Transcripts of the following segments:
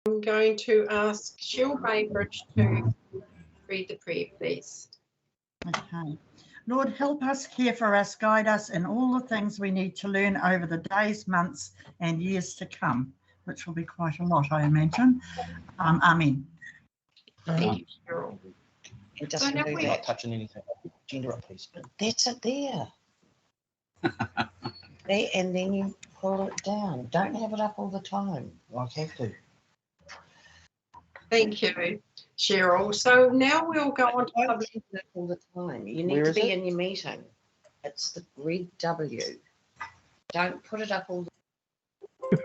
I'm going to ask Cheryl Bainbridge to read the prayer, please. Okay. Lord, help us, care for us, guide us in all the things we need to learn over the days, months and years to come, which will be quite a lot, I imagine. Amen. Thank you, Cheryl. It doesn't do that. Not touching anything. Gender up, please. That's it there. There, and then you pull it down. Don't have it up all the time. Like have to. Thank you, Cheryl. So now we'll go on to Don't public. have it all the time. You need Where to is be it? in your meeting. It's the red W. Don't put it up all the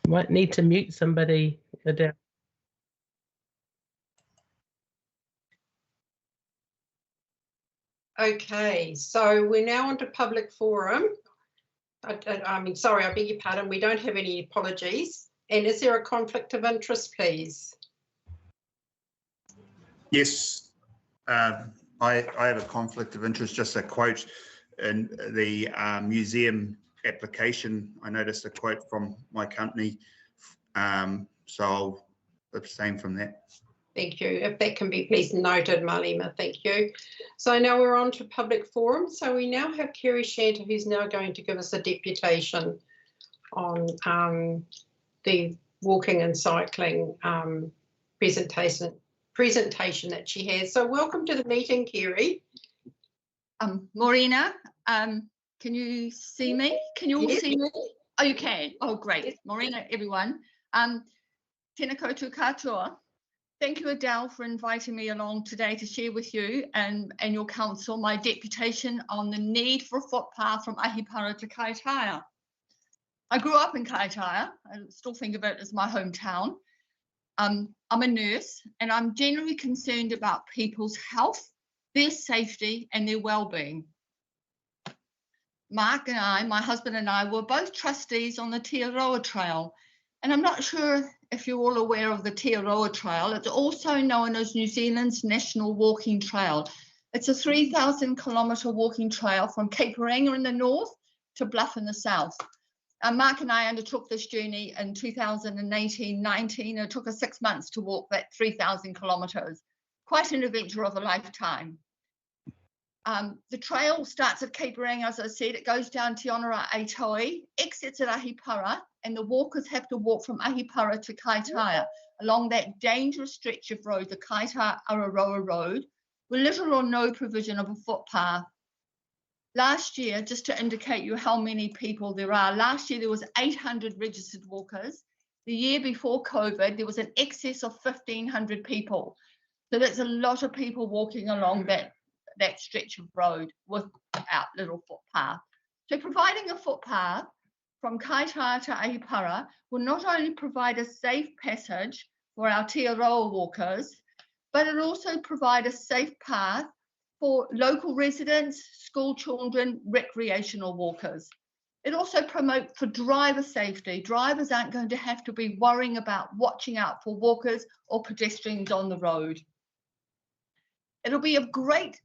Might need to mute somebody, Adele. Okay, so we're now on to public forum. I mean, sorry, I beg your pardon. We don't have any apologies. And is there a conflict of interest, please? Yes, I have a conflict of interest. Just a quote in the museum application. I noticed a quote from my company, so I'll abstain from that. Thank you. If that can be please noted, Marlema, thank you. So now we're on to public forum. So we now have Kerry Shanter, who's now going to give us a deputation on the walking and cycling presentation that she has. So welcome to the meeting, Kerry. Morena, can you see me? Can you all Yes. see me? Oh, you can. Oh, great. Morena, everyone. Tēnā koutou katoa. Thank you, Adele, for inviting me along today to share with you and your council my deputation on the need for a footpath from Ahipara to Kaitaia. I grew up in Kaitaia. I still think of it as my hometown. I'm a nurse and I'm generally concerned about people's health, their safety and their well-being. Mark and I, my husband and I, were both trustees on the Te Aroa Trail. And I'm not sure if you're all aware of the Te Aroa Trail. It's also known as New Zealand's National Walking Trail. It's a 3,000-kilometre walking trail from Cape Reinga in the north to Bluff in the south. Mark and I undertook this journey in 2018-19. It took us 6 months to walk that 3,000 kilometres. Quite an adventure of a lifetime. The trail starts at Cape Reinga, as I said. It goes down Te Onara Aitoi, exits at Ahipara, and the walkers have to walk from Ahipara to Kaitaia along that dangerous stretch of road, the Kaitaia-Araroa Road, with little or no provision of a footpath. Last year, just to indicate you how many people there are, last year there was 800 registered walkers. The year before COVID, there was an excess of 1,500 people. So that's a lot of people walking along that stretch of road without little footpath. So providing a footpath from Kaitaia to Ahipara will not only provide a safe passage for our Te Aroa walkers, but it also provide a safe path for local residents, school children, recreational walkers. It also promotes for driver safety. Drivers aren't going to have to be worrying about watching out for walkers or pedestrians on the road. It'll be a great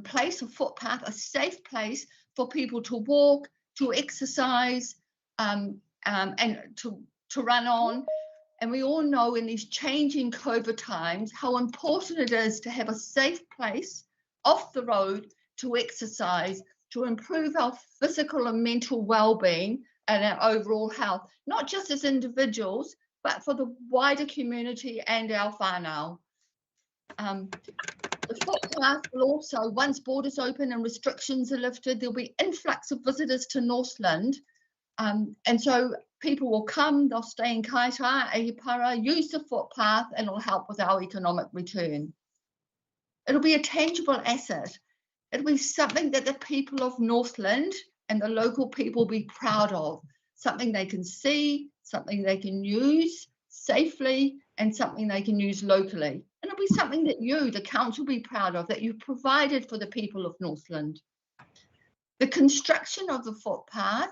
place, a footpath, a safe place for people to walk, to exercise, and to run on. And we all know in these changing COVID times how important it is to have a safe place off the road to exercise, to improve our physical and mental well-being and our overall health, not just as individuals, but for the wider community and our whānau. The footpath will also, once borders open and restrictions are lifted, there'll be influx of visitors to Northland. And so people will come, they'll stay in Kaitaia, Ahipara, use the footpath, and it'll help with our economic return. It'll be a tangible asset. It'll be something that the people of Northland and the local people will be proud of, something they can see, something they can use safely, and something they can use locally. And it'll be something that you, the council, will be proud of, that you've provided for the people of Northland. The construction of the footpath,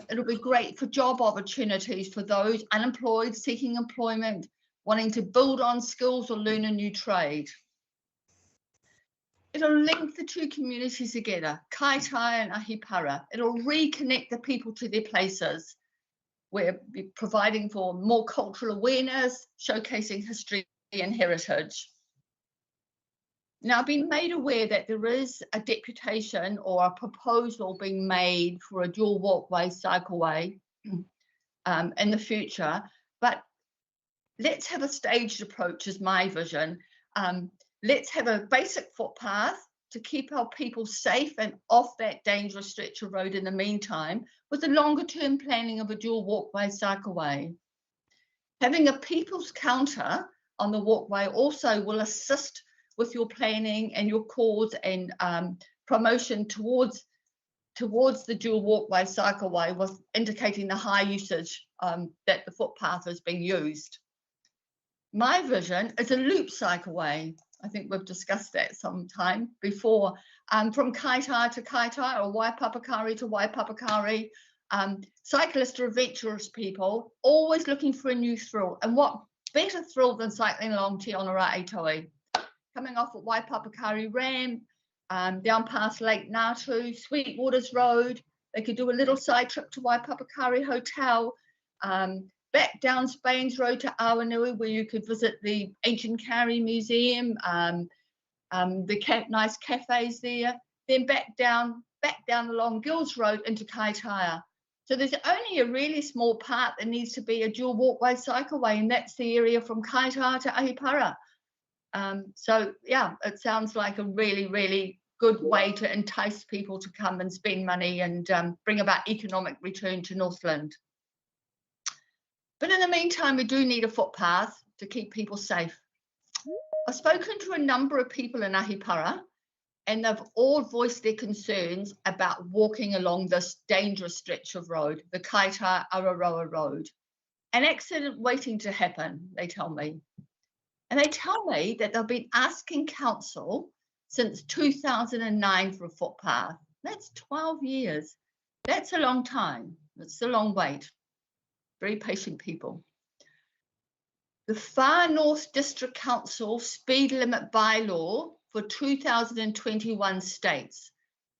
it'll be great for job opportunities for those unemployed, seeking employment, wanting to build on skills or learn a new trade. It'll link the two communities together, Kaitaia and Ahipara. It'll reconnect the people to their places. We're providing for more cultural awareness, showcasing history and heritage. Now, I've been made aware that there is a deputation or a proposal being made for a dual walkway, cycleway in the future, but let's have a staged approach is my vision. Let's have a basic footpath to keep our people safe and off that dangerous stretch of road in the meantime, with the longer term planning of a dual walkway, cycleway. Having a people's counter on the walkway also will assist with your planning and your cause and promotion towards the dual walkway, cycleway, with indicating the high usage that the footpath is being used. My vision is a loop cycleway. I think we've discussed that sometime before, from Kaitaia to Kaitaia, or Waipapakari to Waipapakari. Cyclists are adventurous people, always looking for a new thrill. And what better thrill than cycling along Te Onora-Aitoi? Coming off at Waipapakari Ramp, down past Lake Ngātu, Sweetwaters Road. They could do a little side trip to Waipapakari Hotel, back down Spain's Road to Awanui, where you could visit the Ancient Kari Museum, the nice cafes there, then back down along Gills Road into Kaitaia. So there's only a really small part that needs to be a dual walkway, cycleway, and that's the area from Kaitaia to Ahipara. So yeah, it sounds like a really, really good way to entice people to come and spend money and bring about economic return to Northland. But in the meantime, we do need a footpath to keep people safe. I've spoken to a number of people in Ahipara, and they've all voiced their concerns about walking along this dangerous stretch of road, the Kaitaia Araroa Road. An accident waiting to happen, they tell me. And they tell me that they've been asking council since 2009 for a footpath. That's 12 years. That's a long time. That's a long wait. Very patient people. The Far North District Council speed limit bylaw for 2021 states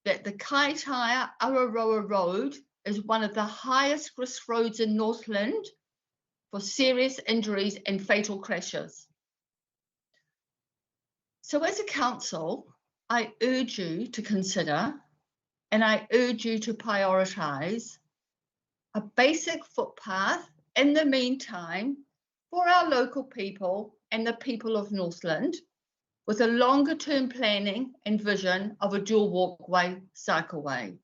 that the Kaitaia Araroa Road is one of the highest risk roads in Northland for serious injuries and fatal crashes. So as a council, I urge you to consider, and I urge you to prioritise a basic footpath in the meantime for our local people and the people of Northland, with a longer term planning and vision of a dual walkway, cycleway.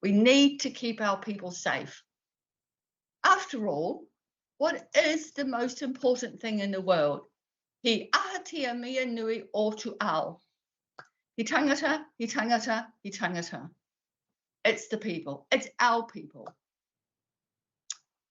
We need to keep our people safe. After all, what is the most important thing in the world? He ahatia mia nui o tu ao. He tangata, he tangata, he tangata. It's the people, it's our people.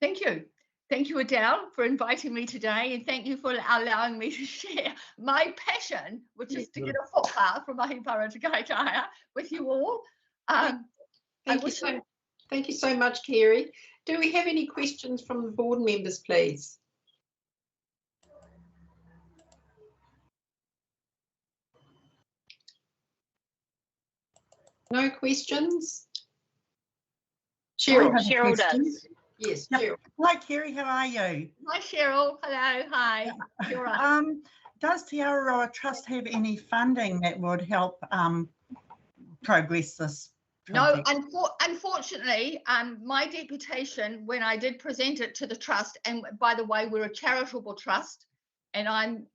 Thank you. Thank you, Adele, for inviting me today, and thank you for allowing me to share my passion, which is to get a footpath from Ahipara to Kaitaia with you all. Thank you so much, Kerry. Do we have any questions from the board members, please? No questions? Cheryl does. Yes, yep. Cheryl. Hi, Kerry, how are you? Hi, Cheryl. Hello, hi. You're right. Does the Araroa Trust have any funding that would help progress this project? No, unfortunately, my deputation, when I did present it to the trust, and by the way, we're a charitable trust, and I'm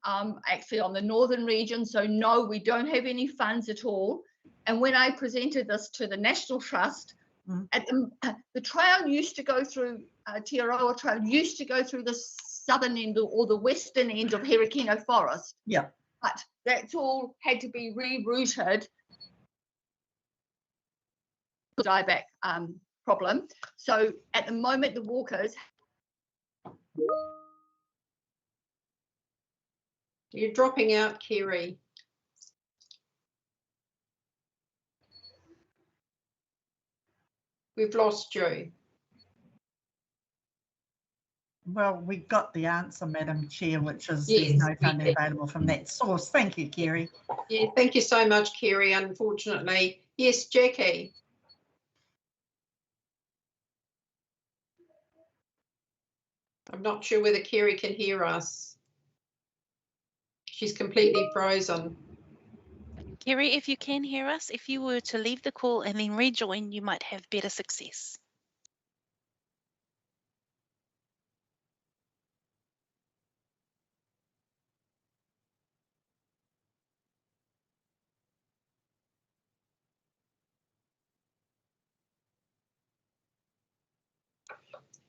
actually on the northern region, so no, we don't have any funds at all. And when I presented this to the National Trust, the trail used to go through, Te Aroa Trail used to go through the southern end or the western end of Herekino Forest. Yeah. But that's all had to be rerouted. Dieback problem. So at the moment, the walkers. You're dropping out, Kerry. We've lost you. Well, we got the answer, Madam Chair, which is Yes, there's no funding available from that source. Thank you, Kerry. Yeah, thank you so much, Kerry, unfortunately. Yes, Jackie. I'm not sure whether Kerry can hear us. She's completely frozen. Kerry, if you can hear us, if you were to leave the call and then rejoin, you might have better success.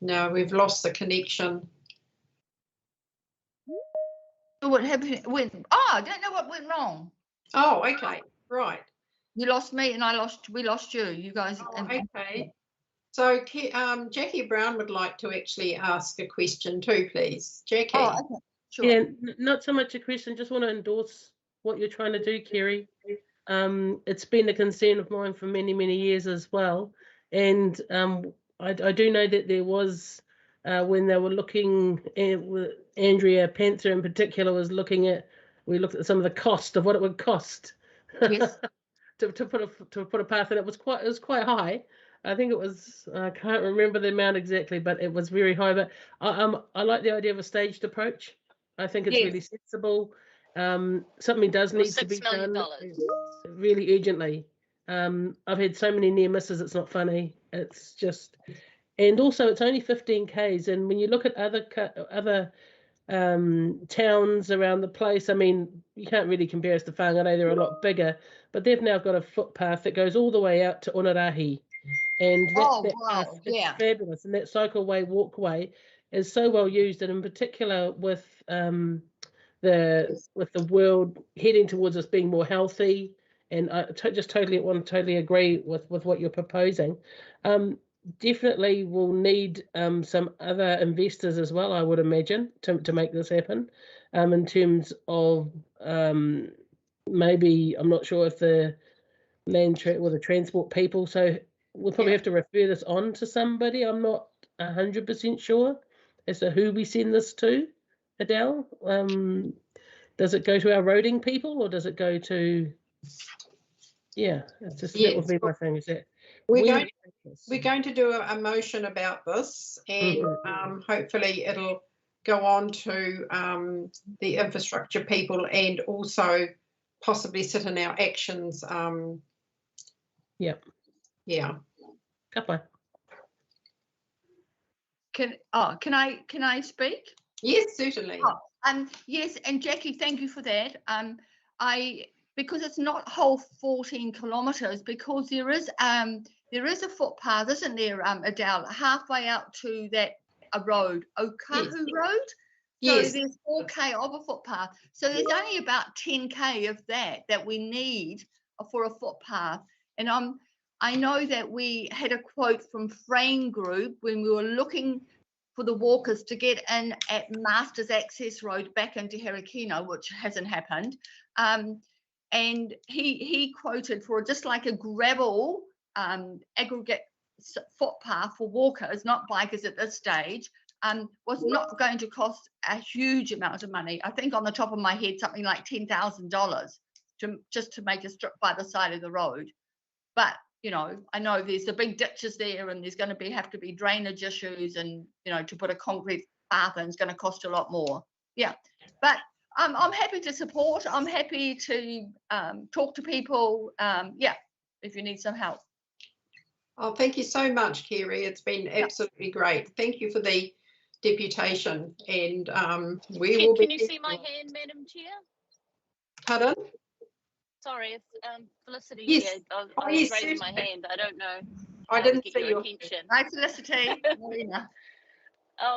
No, we've lost the connection. What happened? I don't know what went wrong. Oh, okay, right. You lost me and we lost you. You guys. Oh, okay. So Jackie Brown would like to actually ask a question too, please. Jackie. Oh, okay. Sure. Yeah, not so much a question, just want to endorse what you're trying to do, Kerry. It's been a concern of mine for many, many years as well. And I do know that there was, when they were looking at, Andrea Panther in particular was looking at, we looked at some of the cost of what it would cost. Yes. to put a path, and it was quite high. I think it was, I can't remember the amount exactly, but it was very high. But I like the idea of a staged approach. I think it's really sensible. Something does need to be done really urgently. I've had so many near misses, it's not funny. It's just, and also it's only 15 Ks. And when you look at other towns around the place, I mean, you can't really compare us to Whangarei, they're a lot bigger, but they've now got a footpath that goes all the way out to Onarahi. And that path is fabulous. And that cycleway, walkway is so well used, and in particular with the world heading towards us being more healthy. And I just totally agree with what you're proposing. Definitely will need some other investors as well, I would imagine, to make this happen. In terms of maybe, I'm not sure if the the transport people, so we'll probably have to refer this on to somebody. I'm not 100% sure as to who we send this to, Adele. Does it go to our roading people, or does it go to? Yeah, it's just that would be my thing. Is that we're going to do a motion about this, and hopefully it'll go on to the infrastructure people, and also possibly sit in our actions. Yeah. Couple. Can I speak? Yes, certainly. Yes, and Jackie, thank you for that. Because it's not whole 14 kilometres, because there is a footpath, isn't there, Adele, halfway out to that road, Okahu Road. So there's 4K of a footpath. So there's only about 10K of that we need for a footpath. And I know that we had a quote from Frame Group when we were looking for the walkers to get in at Masters Access Road back into Herikino, which hasn't happened. And he quoted for just like a gravel aggregate footpath for walkers, not bikers at this stage, was not going to cost a huge amount of money. I think on the top of my head, something like $10,000 just to make a strip by the side of the road. But you know, I know there's the big ditches there, and there's going to have to be drainage issues, and you know, to put a concrete path in is going to cost a lot more. Yeah, but I'm happy to support. I'm happy to talk to people. Yeah, if you need some help. Oh, thank you so much, Kerry. It's been absolutely great. Thank you for the deputation, and we will be. Can you see my hand, Madam Chair? Pardon? Sorry, it's Felicity. Yes. Here. I was raising my hand. I don't know. I didn't get see your attention. Hi, Felicity.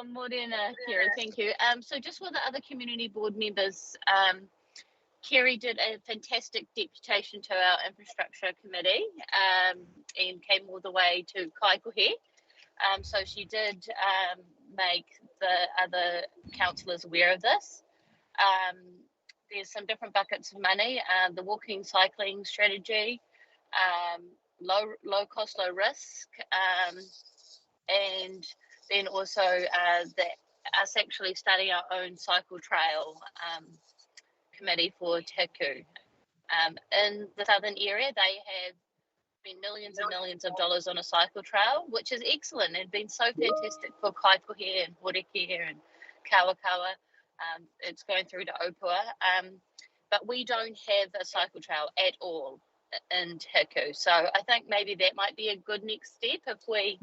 Morena, Kerry, thank you. So just for the other community board members, Kerry did a fantastic deputation to our infrastructure committee and came all the way to Kaikohe. So she did make the other councillors aware of this. There's some different buckets of money, the walking cycling strategy, low cost, low risk, and then also us actually starting our own cycle trail committee for Tahiku. In the southern area, they have spent millions and millions of dollars on a cycle trail, which is excellent and been so fantastic for Kaikohe and Horeke and Kawakawa. It's going through to Opua. But we don't have a cycle trail at all in Hiku. So I think maybe that might be a good next step if we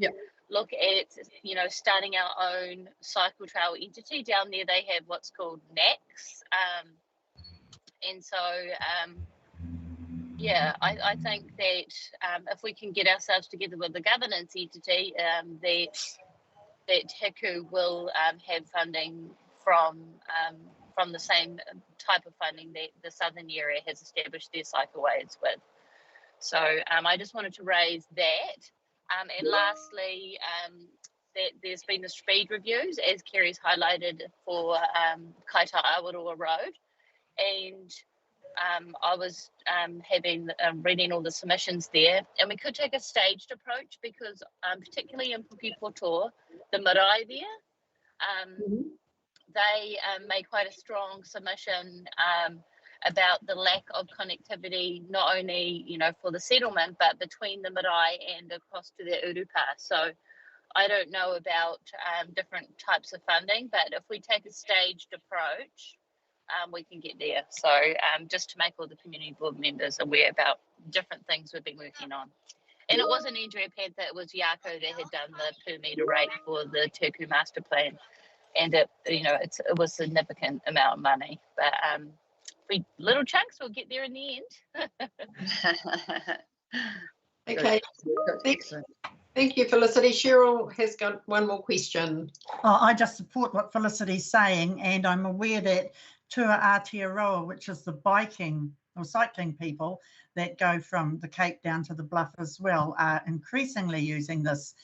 look at, you know, starting our own cycle trail entity. Down there they have what's called NACs. And so, yeah, I think that if we can get ourselves together with the governance entity, that Hiku will have funding from the same type of funding that the Southern area has established their cycleways with. So I just wanted to raise that. And lastly, that there's been the speed reviews, as Kerry's highlighted, for Kaita Awaroa Road. And I was reading all the submissions there, and we could take a staged approach because particularly in Pukekotoa, the marae there, they made quite a strong submission about the lack of connectivity, not only, you know, for the settlement, but between the marae and across to the urupa. So I don't know about different types of funding, but if we take a staged approach, we can get there. So just to make all the community board members aware about different things we've been working on. And it wasn't Andrea Panther, it was Yako that had done the per metre rate for the Turku master plan. And it, you know, it was a significant amount of money. But we little chunks will get there in the end. Okay. Thank you, Felicity. Cheryl has got one more question. I just support what Felicity's saying, and I'm aware that Tua Aotearoa, which is the biking or cycling people that go from the Cape down to the Bluff as well, are increasingly using this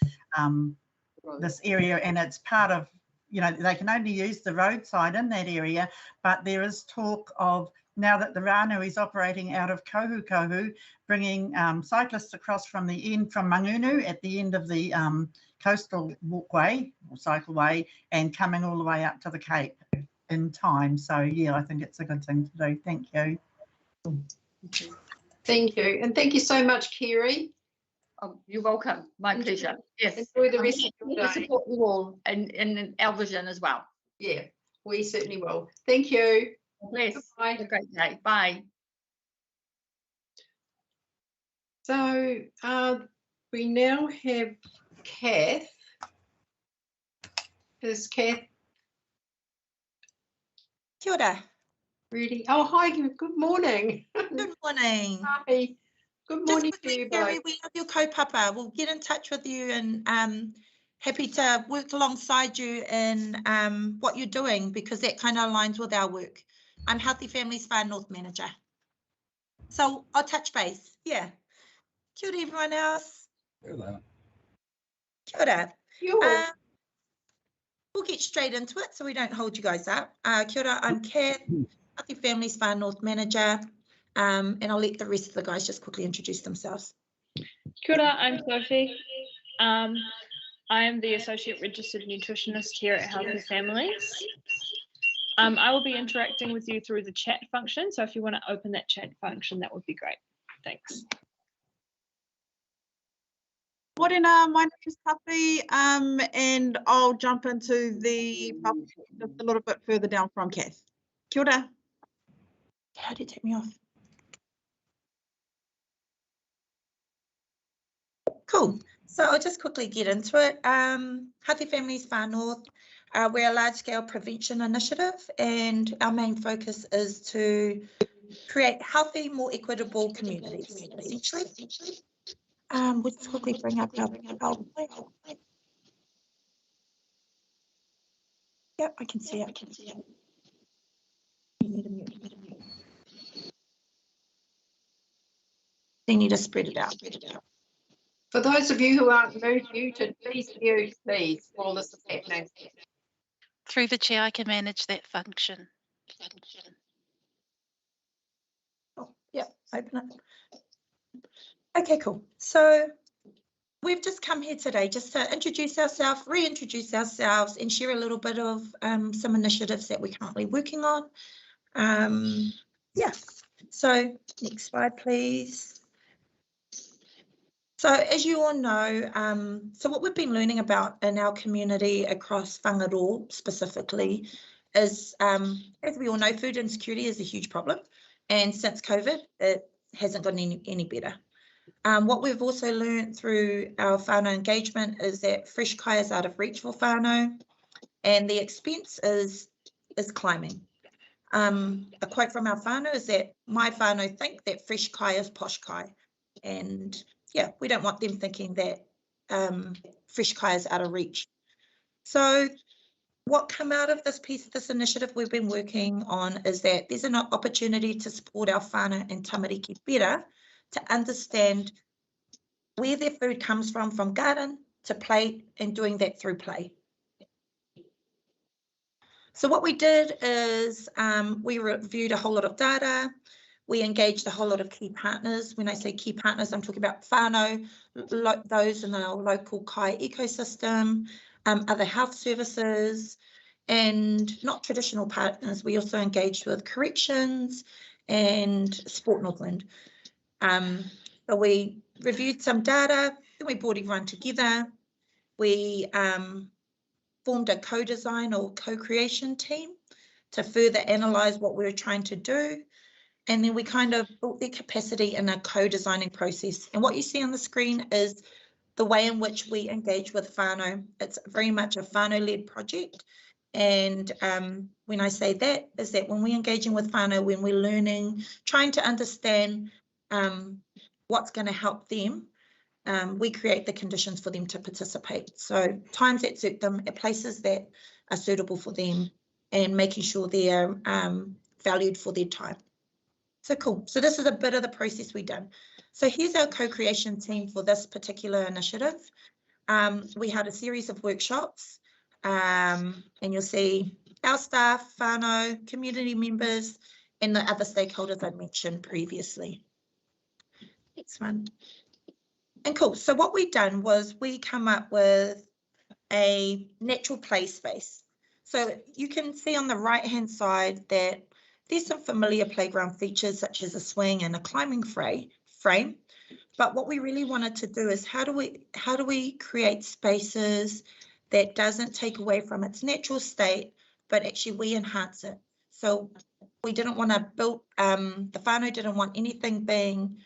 this area, and it's part of, you know, they can only use the roadside in that area, but there is talk of, now that the Rānui is operating out of Kohu, bringing cyclists across from the end, from Mangunu at the end of the coastal walkway or cycleway, and coming all the way up to the Cape in time. So yeah, I think it's a good thing to do. Thank you. Thank you. And thank you so much, Kerry. Oh, you're welcome. My pleasure. Yes. Enjoy the rest of your I day. support you all in our vision as well. Yeah, we certainly will. Thank you. Bless. Bye. Have a great day. Bye. So we now have Kath. Is Kath Kia ora. ready? Oh, hi. Good morning. Good morning. Hi. Good morning Just to you quickly, Kerry, both. we have your kaupapa. We'll get in touch with you, and happy to work alongside you in what you're doing, because that kind of aligns with our work. I'm Healthy Families Far North Manager. So I'll touch base. Yeah. Kia ora, everyone else. Hello. Kia ora. Sure. We'll get straight into it so we don't hold you guys up. Kia ora, I'm Kath, Healthy Families Far North Manager, and I'll let the rest of the guys just quickly introduce themselves. Kia ora, I'm Sophie. I am the Associate Registered Nutritionist here at Healthy Families. I will be interacting with you through the chat function, so if you want to open that chat function, that would be great. Thanks. Morena, my name is Tuffy, and I'll jump into the just a little bit further down from Kath. Kia ora. How did it take me off? Cool. So I'll just quickly get into it. Healthy Families Far North, we're a large-scale prevention initiative, and our main focus is to create healthy, more equitable communities, essentially. We'll just quickly bring up our PowerPoint. Yep, I can see it. You need to mute. They need to spread it out. For those of you who aren't muted, please mute, please, while this is happening. Through the chair, I can manage that function. Oh, yeah, open it. Okay, cool. So we've just come here today just to introduce ourselves, reintroduce ourselves, and share a little bit of some initiatives that we're currently working on. Yeah, so next slide, please. So as you all know, so what we've been learning about in our community across Whangarō specifically is, as we all know, food insecurity is a huge problem. And since COVID, it hasn't gotten any better. What we've also learned through our whānau engagement is that fresh kai is out of reach for whānau and the expense is climbing. A quote from our whānau is that my whānau think that fresh kai is posh kai. And yeah, we don't want them thinking that fresh kai is out of reach. So what come out of this initiative we've been working on is that there's an opportunity to support our whānau and tamariki better to understand where their food comes from garden to plate, and doing that through play. So what we did is we reviewed a whole lot of data. We engaged a whole lot of key partners. When I say key partners, I'm talking about whānau, those in our local kai ecosystem, other health services, and not traditional partners. We also engaged with corrections and Sport Northland. So we reviewed some data, then we brought everyone together. We formed a co-design or co-creation team to further analyse what we were trying to do. And then we kind of built their capacity in a co-designing process. And what you see on the screen is the way in which we engage with whānau. It's very much a whānau-led project. And when I say that, is that when we're engaging with whānau, when we're learning, trying to understand what's going to help them, we create the conditions for them to participate. So times that suit them at places that are suitable for them and making sure they're valued for their time. So cool. So this is a bit of the process we've done. So here's our co-creation team for this particular initiative. We had a series of workshops and you'll see our staff, whānau, community members, and the other stakeholders I mentioned previously. Next one. And cool. So what we've done was we come up with a natural play space. So you can see on the right-hand side that there's some familiar playground features such as a swing and a climbing frame. But what we really wanted to do is how do we create spaces that doesn't take away from its natural state, but actually we enhance it. So we didn't want to build, the whānau didn't want anything being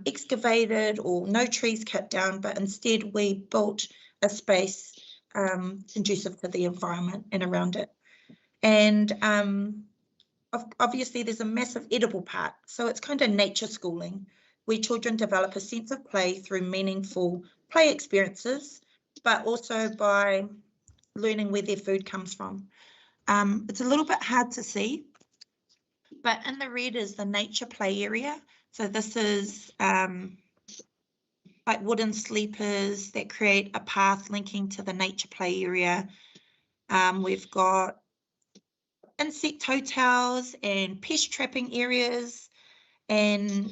excavated or no trees cut down, but instead we built a space conducive to the environment and around it. And obviously there's a massive edible part. So it's kind of nature schooling where children develop a sense of play through meaningful play experiences, but also by learning where their food comes from. It's a little bit hard to see, but in the red is the nature play area. So this is like wooden sleepers that create a path linking to the nature play area. We've got insect hotels and pest trapping areas and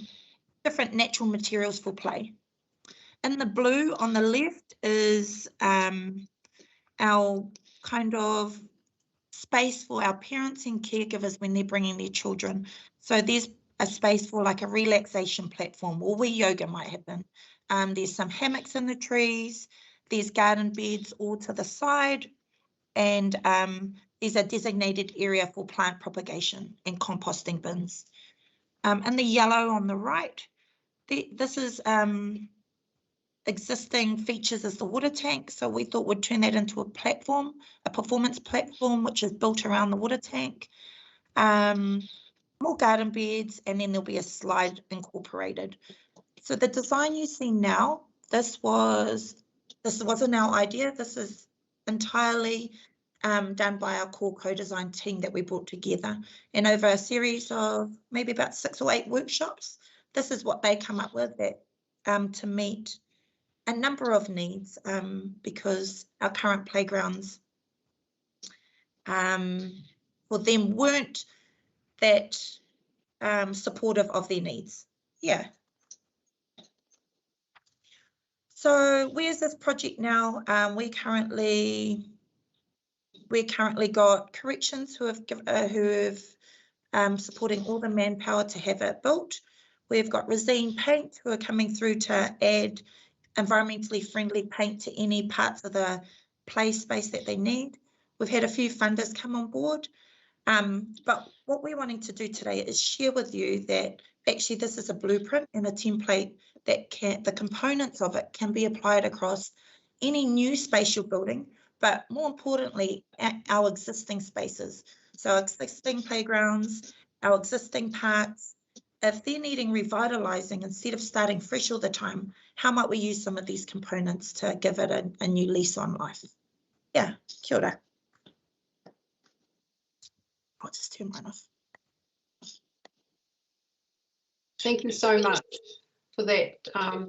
different natural materials for play. In the blue on the left is our kind of space for our parents and caregivers when they're bringing their children. So there's a space for like a relaxation platform or where yoga might happen. There's some hammocks in the trees, there's garden beds all to the side, and there's a designated area for plant propagation and composting bins. And the yellow on the right, this is existing features as the water tank. So we thought we'd turn that into a platform, a performance platform, which is built around the water tank. More garden beds, and then there'll be a slide incorporated. So the design you see now, this wasn't our idea. This is entirely done by our core co-design team that we brought together. And over a series of maybe about 6 or 8 workshops, this is what they come up with that to meet a number of needs, because our current playgrounds for them weren't that supportive of their needs. Yeah. So where's this project now? We currently got corrections who have supporting all the manpower to have it built. We've got Resine Paint, who are coming through to add environmentally friendly paint to any parts of the play space that they need. We've had a few funders come on board. But what we're wanting to do today is share with you that actually this is a blueprint and a template that the components of it can be applied across any new space you're building, but more importantly, at our existing spaces. So existing playgrounds, our existing parks, if they're needing revitalizing instead of starting fresh all the time, how might we use some of these components to give it a new lease on life? Yeah, kia ora. I'll just turn mine off. Thank you so much for that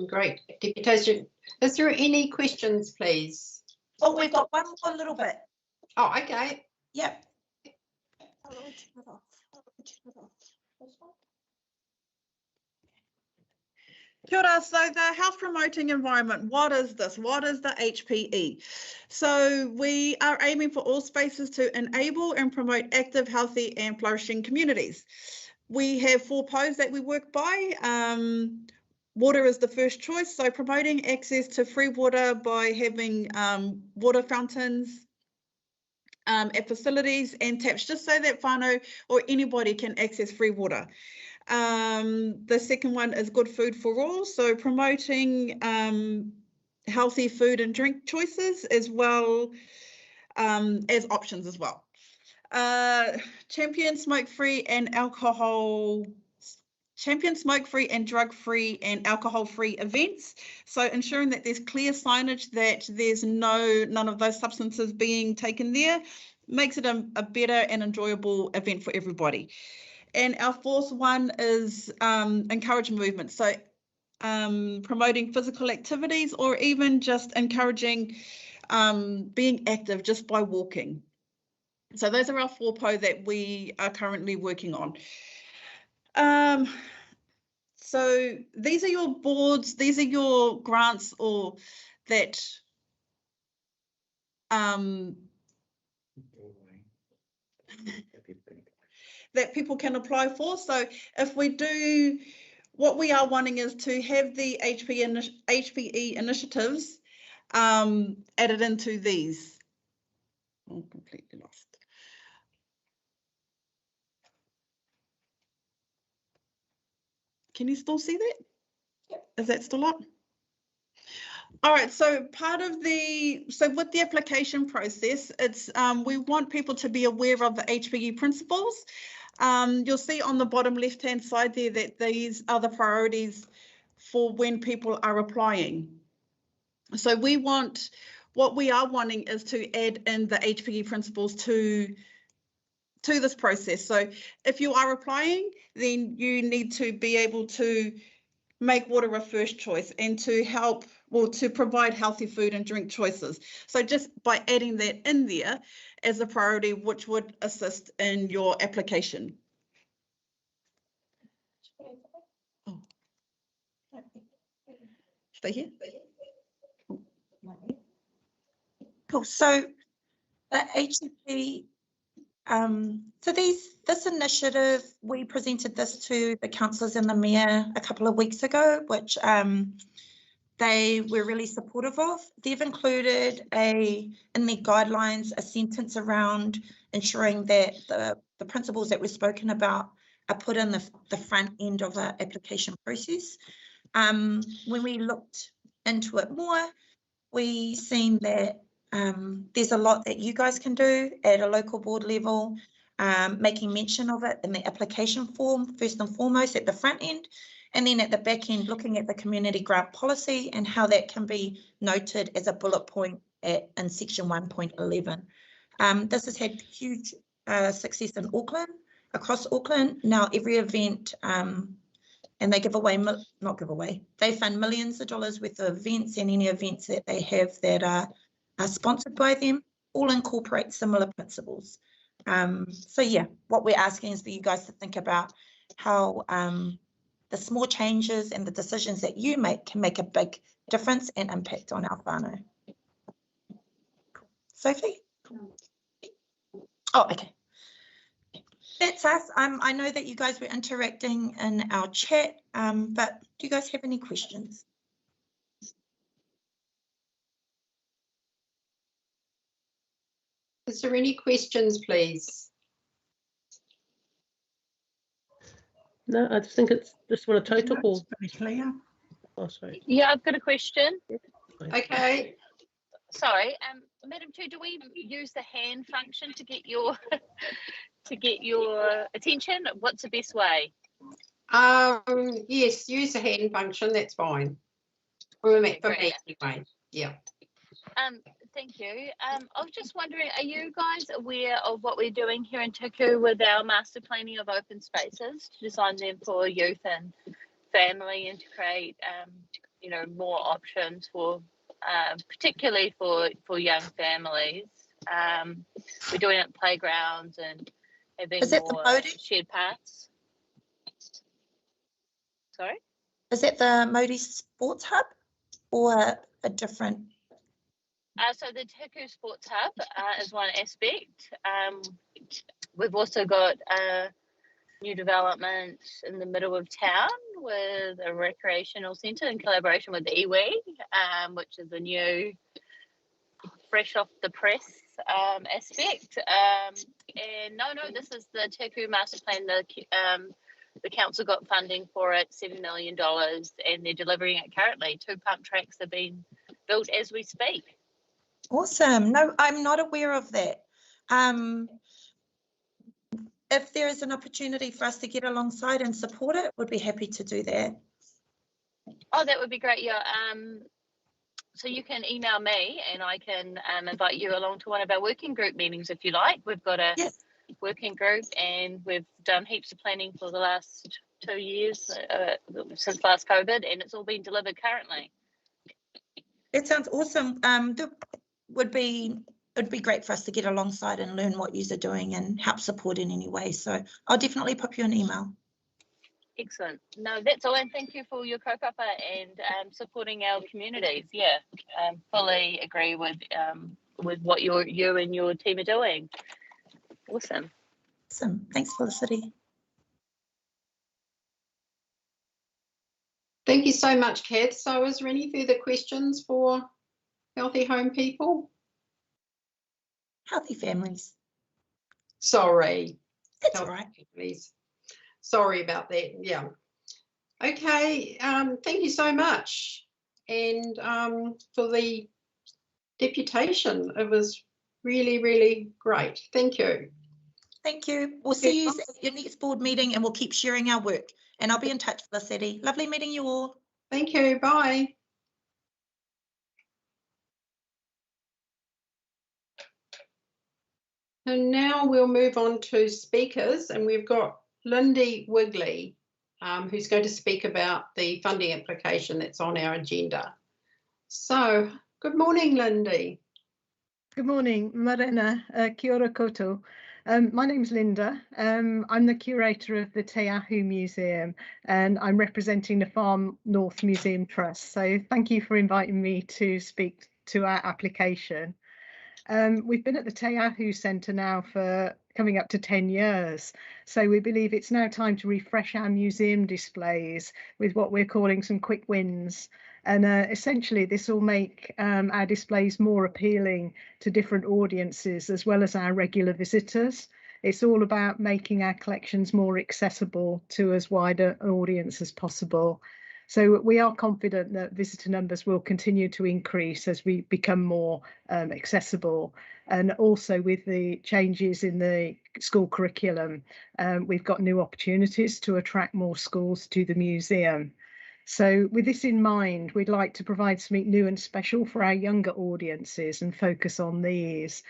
great deputation. Is there any questions, please? Oh, we've got one more little bit. Oh, okay. Yep. Kia ora. So the health promoting environment, what is this? What is the HPE? So we are aiming for all spaces to enable and promote active, healthy and flourishing communities. We have 4 POs that we work by. Water is the first choice, so promoting access to free water by having water fountains at facilities and taps, just so that whānau or anybody can access free water. The second one is good food for all, so promoting healthy food and drink choices as well as options as well. Champion smoke-free and drug-free and alcohol-free events. So ensuring that there's clear signage that there's none of those substances being taken there makes it a better and enjoyable event for everybody. And our 4th one is encourage movement. So promoting physical activities or even just encouraging being active just by walking. So those are our 4 PO that we are currently working on. So these are your boards, these are your grants or that that people can apply for. So if we do, what we are wanting is to have the HPE initiatives added into these. I'm completely lost. Can you still see that? Yep. Is that still up? All right, so with the application process, it's we want people to be aware of the HPE principles. You'll see on the bottom left-hand side there that these are the priorities for when people are applying. So what we are wanting is to add in the HPE principles to this process. So if you are applying, then you need to be able to make water a first choice and to help, well, to provide healthy food and drink choices. So just by adding that in there as a priority, which would assist in your application. Oh. Stay here. Cool. So the HPE, so this initiative, we presented this to the councillors and the mayor a couple of weeks ago, which they were really supportive of. They've included in their guidelines a sentence around ensuring that the principles that we've spoken about are put in the front end of the application process. When we looked into it more, we seen that there's a lot that you guys can do at a local board level, making mention of it in the application form, first and foremost at the front end, and then at the back end, looking at the community grant policy and how that can be noted as a bullet point in section 1.11. This has had huge success in Auckland, across Auckland. Now every event, and they give away, they fund millions of dollars worth of events, and any events that they have that are sponsored by them all incorporate similar principles. So yeah, what we're asking is for you guys to think about how the small changes and the decisions that you make can make a big difference and impact on our whānau. Sophie? Oh, okay. That's us. I know that you guys were interacting in our chat, but do you guys have any questions? Is there any questions, please? No, I just think it's just want a total It's call. pretty clear. Oh, sorry. Yeah, I've got a question. Okay. Sorry, Madam Chair, do we use the hand function to get your to get your attention? What's the best way? Yes, use the hand function. That's fine. For me anyway. Yeah. Thank you. I was just wondering, are you guys aware of what we're doing here in Tahiku with our master planning of open spaces to design them for youth and family and to create, you know, more options for, particularly for young families. We're doing it at playgrounds and having more shared paths. Sorry? Is that the Modi Sports Hub or a different? So the Tahiku Sports Hub is one aspect. We've also got new development in the middle of town with a recreational centre in collaboration with iwi, which is a new, fresh off the press aspect. And no, this is the Tahiku Master Plan. The council got funding for it, $7 million, and they're delivering it currently. 2 pump tracks are being built as we speak. Awesome. No, I'm not aware of that. If there is an opportunity for us to get alongside and support it, would be happy to do that. Oh, that would be great. Yeah. So you can email me and I can invite you along to one of our working group meetings if you like. We've got a working group and we've done heaps of planning for the last 2 years since last COVID, and it's all been delivered currently. That sounds awesome. It'd be great for us to get alongside and learn what you're doing and help support in any way. So I'll definitely pop you an email. Excellent. No, that's all. And thank you for your kaupapa and supporting our communities. Yeah, fully agree with what you and your team are doing. Awesome. Awesome. Thanks, Felicity. Thank you so much, Kath. So is there any further questions for Healthy Home people? Healthy families. Sorry. That's all right. Families. Sorry about that. Yeah. Okay. Thank you so much. And for the deputation, it was really, really great. Thank you. Thank you. We'll see you at your next board meeting and we'll keep sharing our work. And I'll be in touch, Felicity. Lovely meeting you all. Thank you. Bye. And now we'll move on to speakers, and we've got Lindy Wigley, who's going to speak about the funding application that's on our agenda. So, good morning, Lindy. Good morning, Marina, kia ora koutou. My name's Linda. I'm the curator of the Tahiku Museum and I'm representing the Farm North Museum Trust. So thank you for inviting me to speak to our application. We've been at the Tahiku Centre now for coming up to 10 years. So we believe it's now time to refresh our museum displays with what we're calling some quick wins. And essentially this will make our displays more appealing to different audiences as well as our regular visitors. It's all about making our collections more accessible to as wide an audience as possible. So we are confident that visitor numbers will continue to increase as we become more accessible. And also with the changes in the school curriculum, we've got new opportunities to attract more schools to the museum. So with this in mind, we'd like to provide something new and special for our younger audiences and focus on these.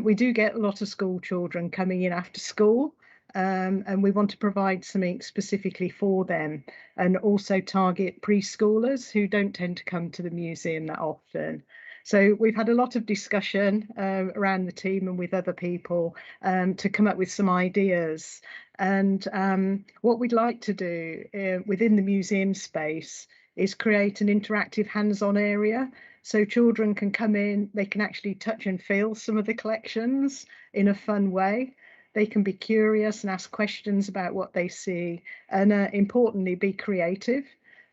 We do get a lot of school children coming in after school. And we want to provide something specifically for them and also target preschoolers who don't tend to come to the museum that often. So we've had a lot of discussion around the team and with other people to come up with some ideas. And what we'd like to do within the museum space is create an interactive hands-on area so children can come in, they can actually touch and feel some of the collections in a fun way. they can be curious and ask questions about what they see, and importantly, be creative.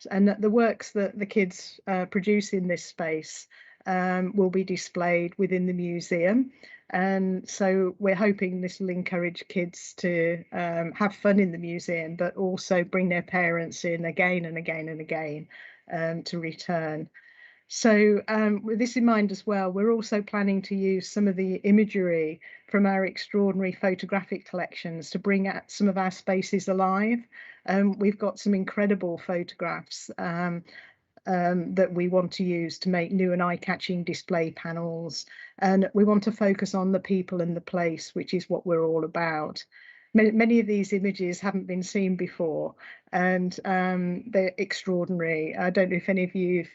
And that the works that the kids produce in this space will be displayed within the museum. And so we're hoping this will encourage kids to have fun in the museum, but also bring their parents in again and again and again to return. So with this in mind as well, we're also planning to use some of the imagery from our extraordinary photographic collections to bring out some of our spaces alive. We've got some incredible photographs that we want to use to make new and eye-catching display panels. And we want to focus on the people and the place, which is what we're all about. Many of these images haven't been seen before, and they're extraordinary. I don't know if any of you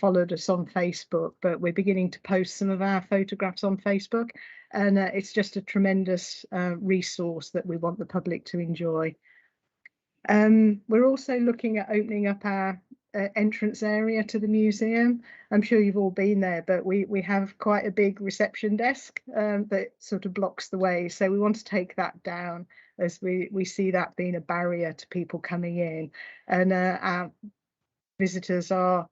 followed us on Facebook, but we're beginning to post some of our photographs on Facebook, and it's just a tremendous resource that we want the public to enjoy. We're also looking at opening up our entrance area to the museum. I'm sure you've all been there, but we have quite a big reception desk that sort of blocks the way. So we want to take that down, as we see that being a barrier to people coming in. And our visitors are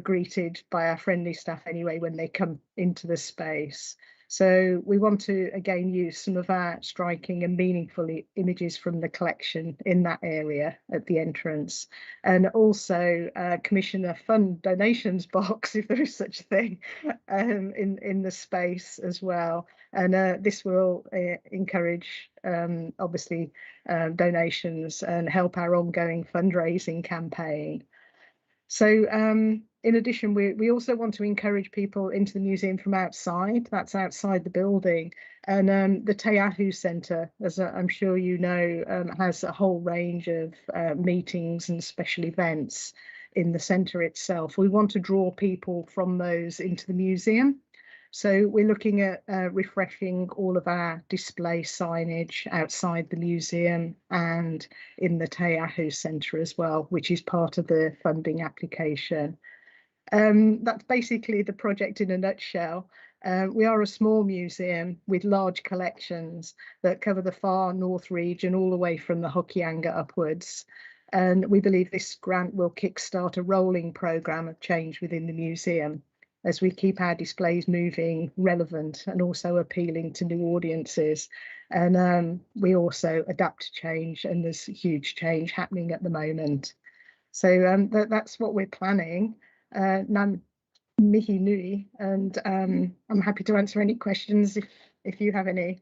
greeted by our friendly staff anyway when they come into the space. So we want to again use some of our striking and meaningful images from the collection in that area at the entrance, and also commission a fund donations box, if there is such a thing, in the space as well. And this will encourage obviously donations and help our ongoing fundraising campaign. So in addition, we also want to encourage people into the museum from outside. That's outside the building. And the Tahiku Centre, as I'm sure you know, has a whole range of meetings and special events in the centre itself. We want to draw people from those into the museum. So we're looking at refreshing all of our display signage outside the museum and in the Tahiku Centre as well, which is part of the funding application. That's basically the project in a nutshell. We are a small museum with large collections that cover the far north region all the way from the Hokianga upwards. And we believe this grant will kickstart a rolling programme of change within the museum, as we keep our displays moving, relevant, and also appealing to new audiences. And we also adapt to change, and there's huge change happening at the moment. So that's what we're planning. Nam mihi nui, and I'm happy to answer any questions if you have any.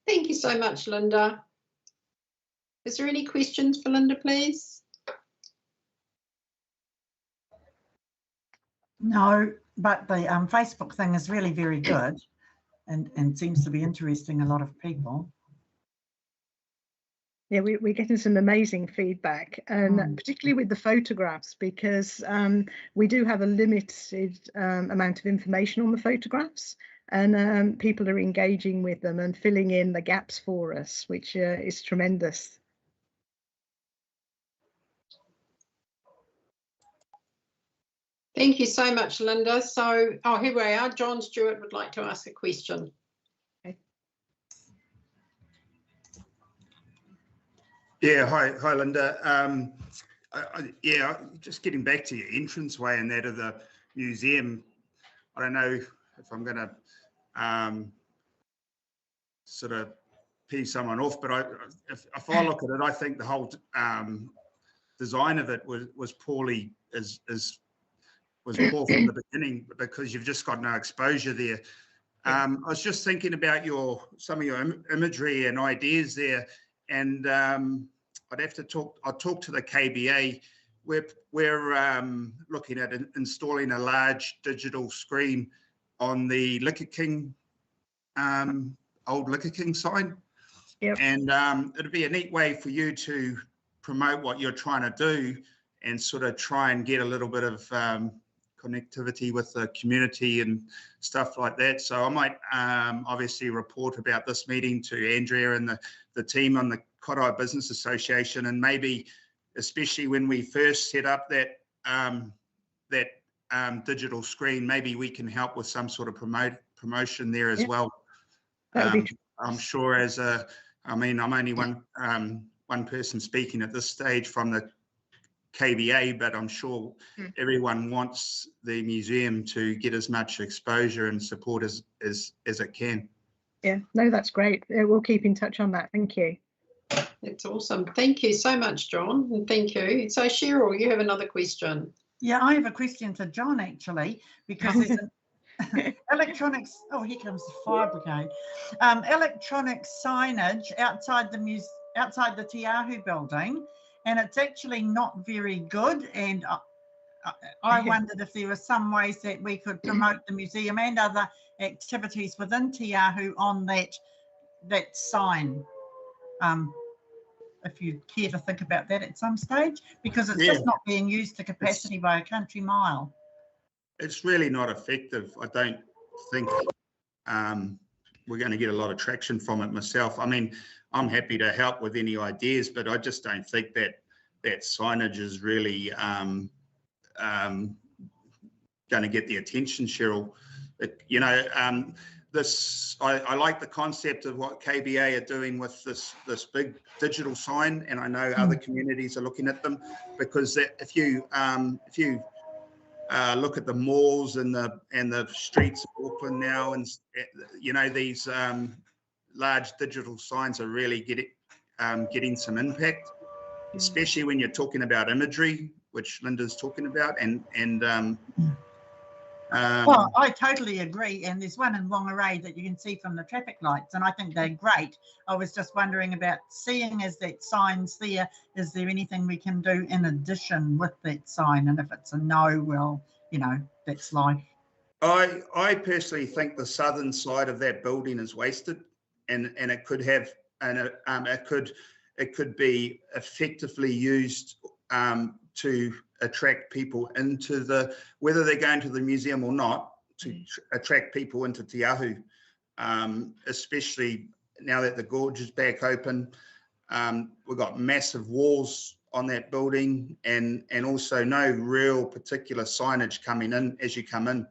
Thank you so much, Linda. Is there any questions for Linda, please? No, but the Facebook thing is really very good and seems to be interesting a lot of people. Yeah, we're getting some amazing feedback, and particularly with the photographs, because we do have a limited amount of information on the photographs, and people are engaging with them and filling in the gaps for us, which is tremendous. Thank you so much, Linda. So, here we are. John Stewart would like to ask a question. Okay. Yeah, hi, Linda. Yeah, just getting back to your entranceway and that of the museum. I don't know if I'm going to sort of pee someone off, but if I look at it, I think the whole design of it was poorly was poor from the beginning, because you've just got no exposure there. I was just thinking about some of your imagery and ideas there, and I'll talk to the KBA. We're looking at installing a large digital screen on the Liquor King, old Liquor King sign. Yep. And it'd be a neat way for you to promote what you're trying to do and sort of try and get a little bit of connectivity with the community and stuff like that. So I might obviously report about this meeting to Andrea and the team on the Kodai Business Association, and maybe especially when we first set up that digital screen, maybe we can help with some sort of promotion there as well. That would be I'm sure as a, I mean, I'm only one person speaking at this stage from the KBA, but I'm sure everyone wants the museum to get as much exposure and support as it can. Yeah, no, that's great. We'll keep in touch on that. Thank you. That's awesome. Thank you so much, John, and thank you. So Cheryl, you have another question. Yeah, I have a question to John actually, because there's electronics. Oh, here comes the fire brigade. Electronic signage outside the outside the Tahiku building, and it's actually not very good. And I wondered if there were some ways that we could promote the museum and other activities within Tahiku on that sign. If you care to think about that at some stage, because it's just not being used to capacity by a country mile. It's really not effective. I don't think we're going to get a lot of traction from it myself. I mean, I'm happy to help with any ideas, but I just don't think that signage is really going to get the attention, Cheryl. You know, I like the concept of what KBA are doing with this big digital sign, and I know other communities are looking at them, because if you look at the malls and the streets of Auckland now, and you know, these large digital signs are really getting some impact, especially when you're talking about imagery, which Linda's talking about, well, I totally agree, and there's one in Whangarei that you can see from the traffic lights, and I think they're great. I was just wondering about, seeing as that sign's there, is there anything we can do in addition with that sign? And if it's a no, well, you know, that's life. I personally think the southern side of that building is wasted, and it could have, and it could be effectively used to attract people into whether they're going to the museum or not, to attract people into Tahiku, especially now that the gorge is back open. We've got massive walls on that building, and also no real particular signage coming in as you come in.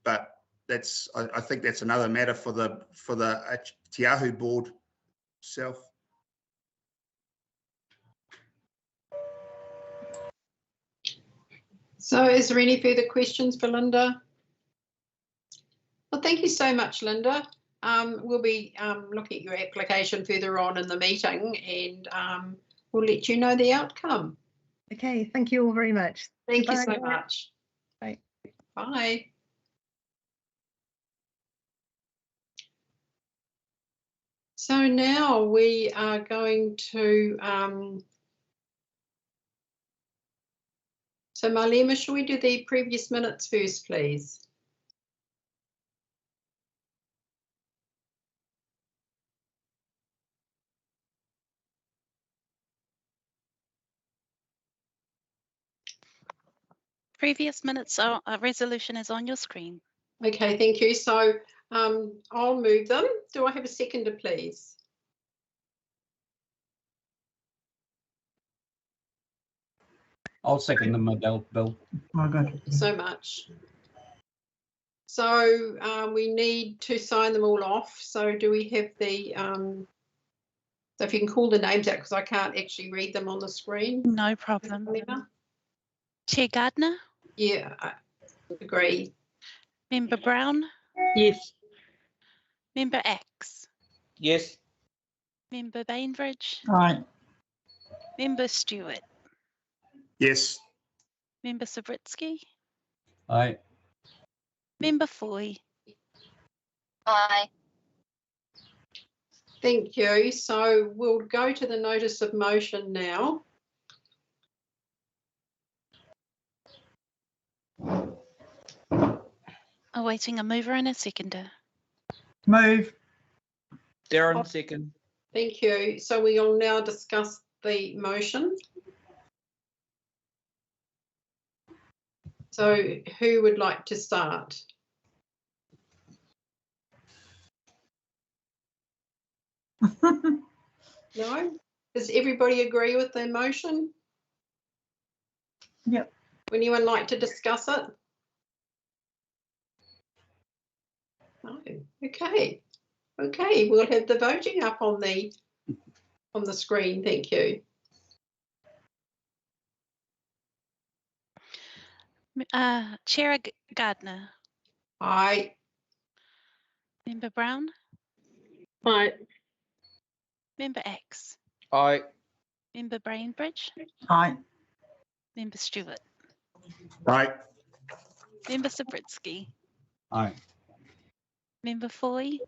But I think that's another matter for the Tahiku board itself. So is there any further questions for Linda? Well, thank you so much, Linda. We'll be looking at your application further on in the meeting, and we'll let you know the outcome. Okay, thank you all very much. Thank you Bye. so much. Bye. Bye. So now we are going to, so Marlema, shall we do the previous minutes first, please? Previous minutes, a resolution is on your screen. Okay, thank you. So I'll move them. Do I have a seconder, please? I'll second them, Bill. Oh, good. Thank you so much. So we need to sign them all off. So do we have the, so if you can call the names out, because I can't actually read them on the screen. No problem. Chair Gardner? Yeah, I agree. Member Brown? Yes. Member Axe? Yes. Member Bainbridge? Right. Member Stewart? Yes. Member Sabritsky? Aye. Member Foy? Aye. Thank you. So we'll go to the notice of motion now. Awaiting a mover and a seconder. Move. Darren, second. Thank you. So we will now discuss the motion. So who would like to start? No? Does everybody agree with the motion? Yep. Would anyone like to discuss it? No. Okay. Okay, we'll have the voting up on the screen. Thank you. Chair Gardner. Aye. Member Brown. Aye. Member X. Aye. Member Bainbridge. Aye. Member Stewart. Aye. Member Sabritsky. Aye. Member Foy.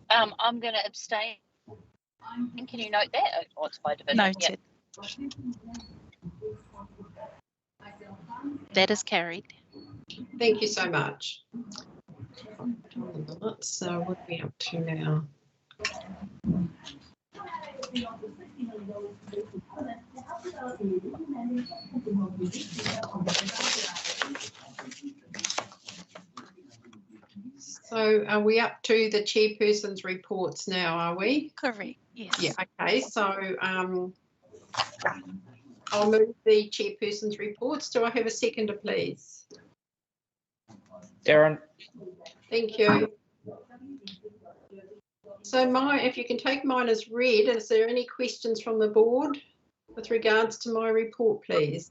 I'm going to abstain. Can you note that? Oh, it's by division. Noted. Yep. That is carried. Thank you so much. So what are we up to now? So are we up to the chairperson's reports now, are we? Correct, yes. Yeah, okay, so I'll move the chairperson's reports. Do I have a seconder, please? Darren. Thank you. So if you can take mine as read, is there any questions from the board with regards to my report, please?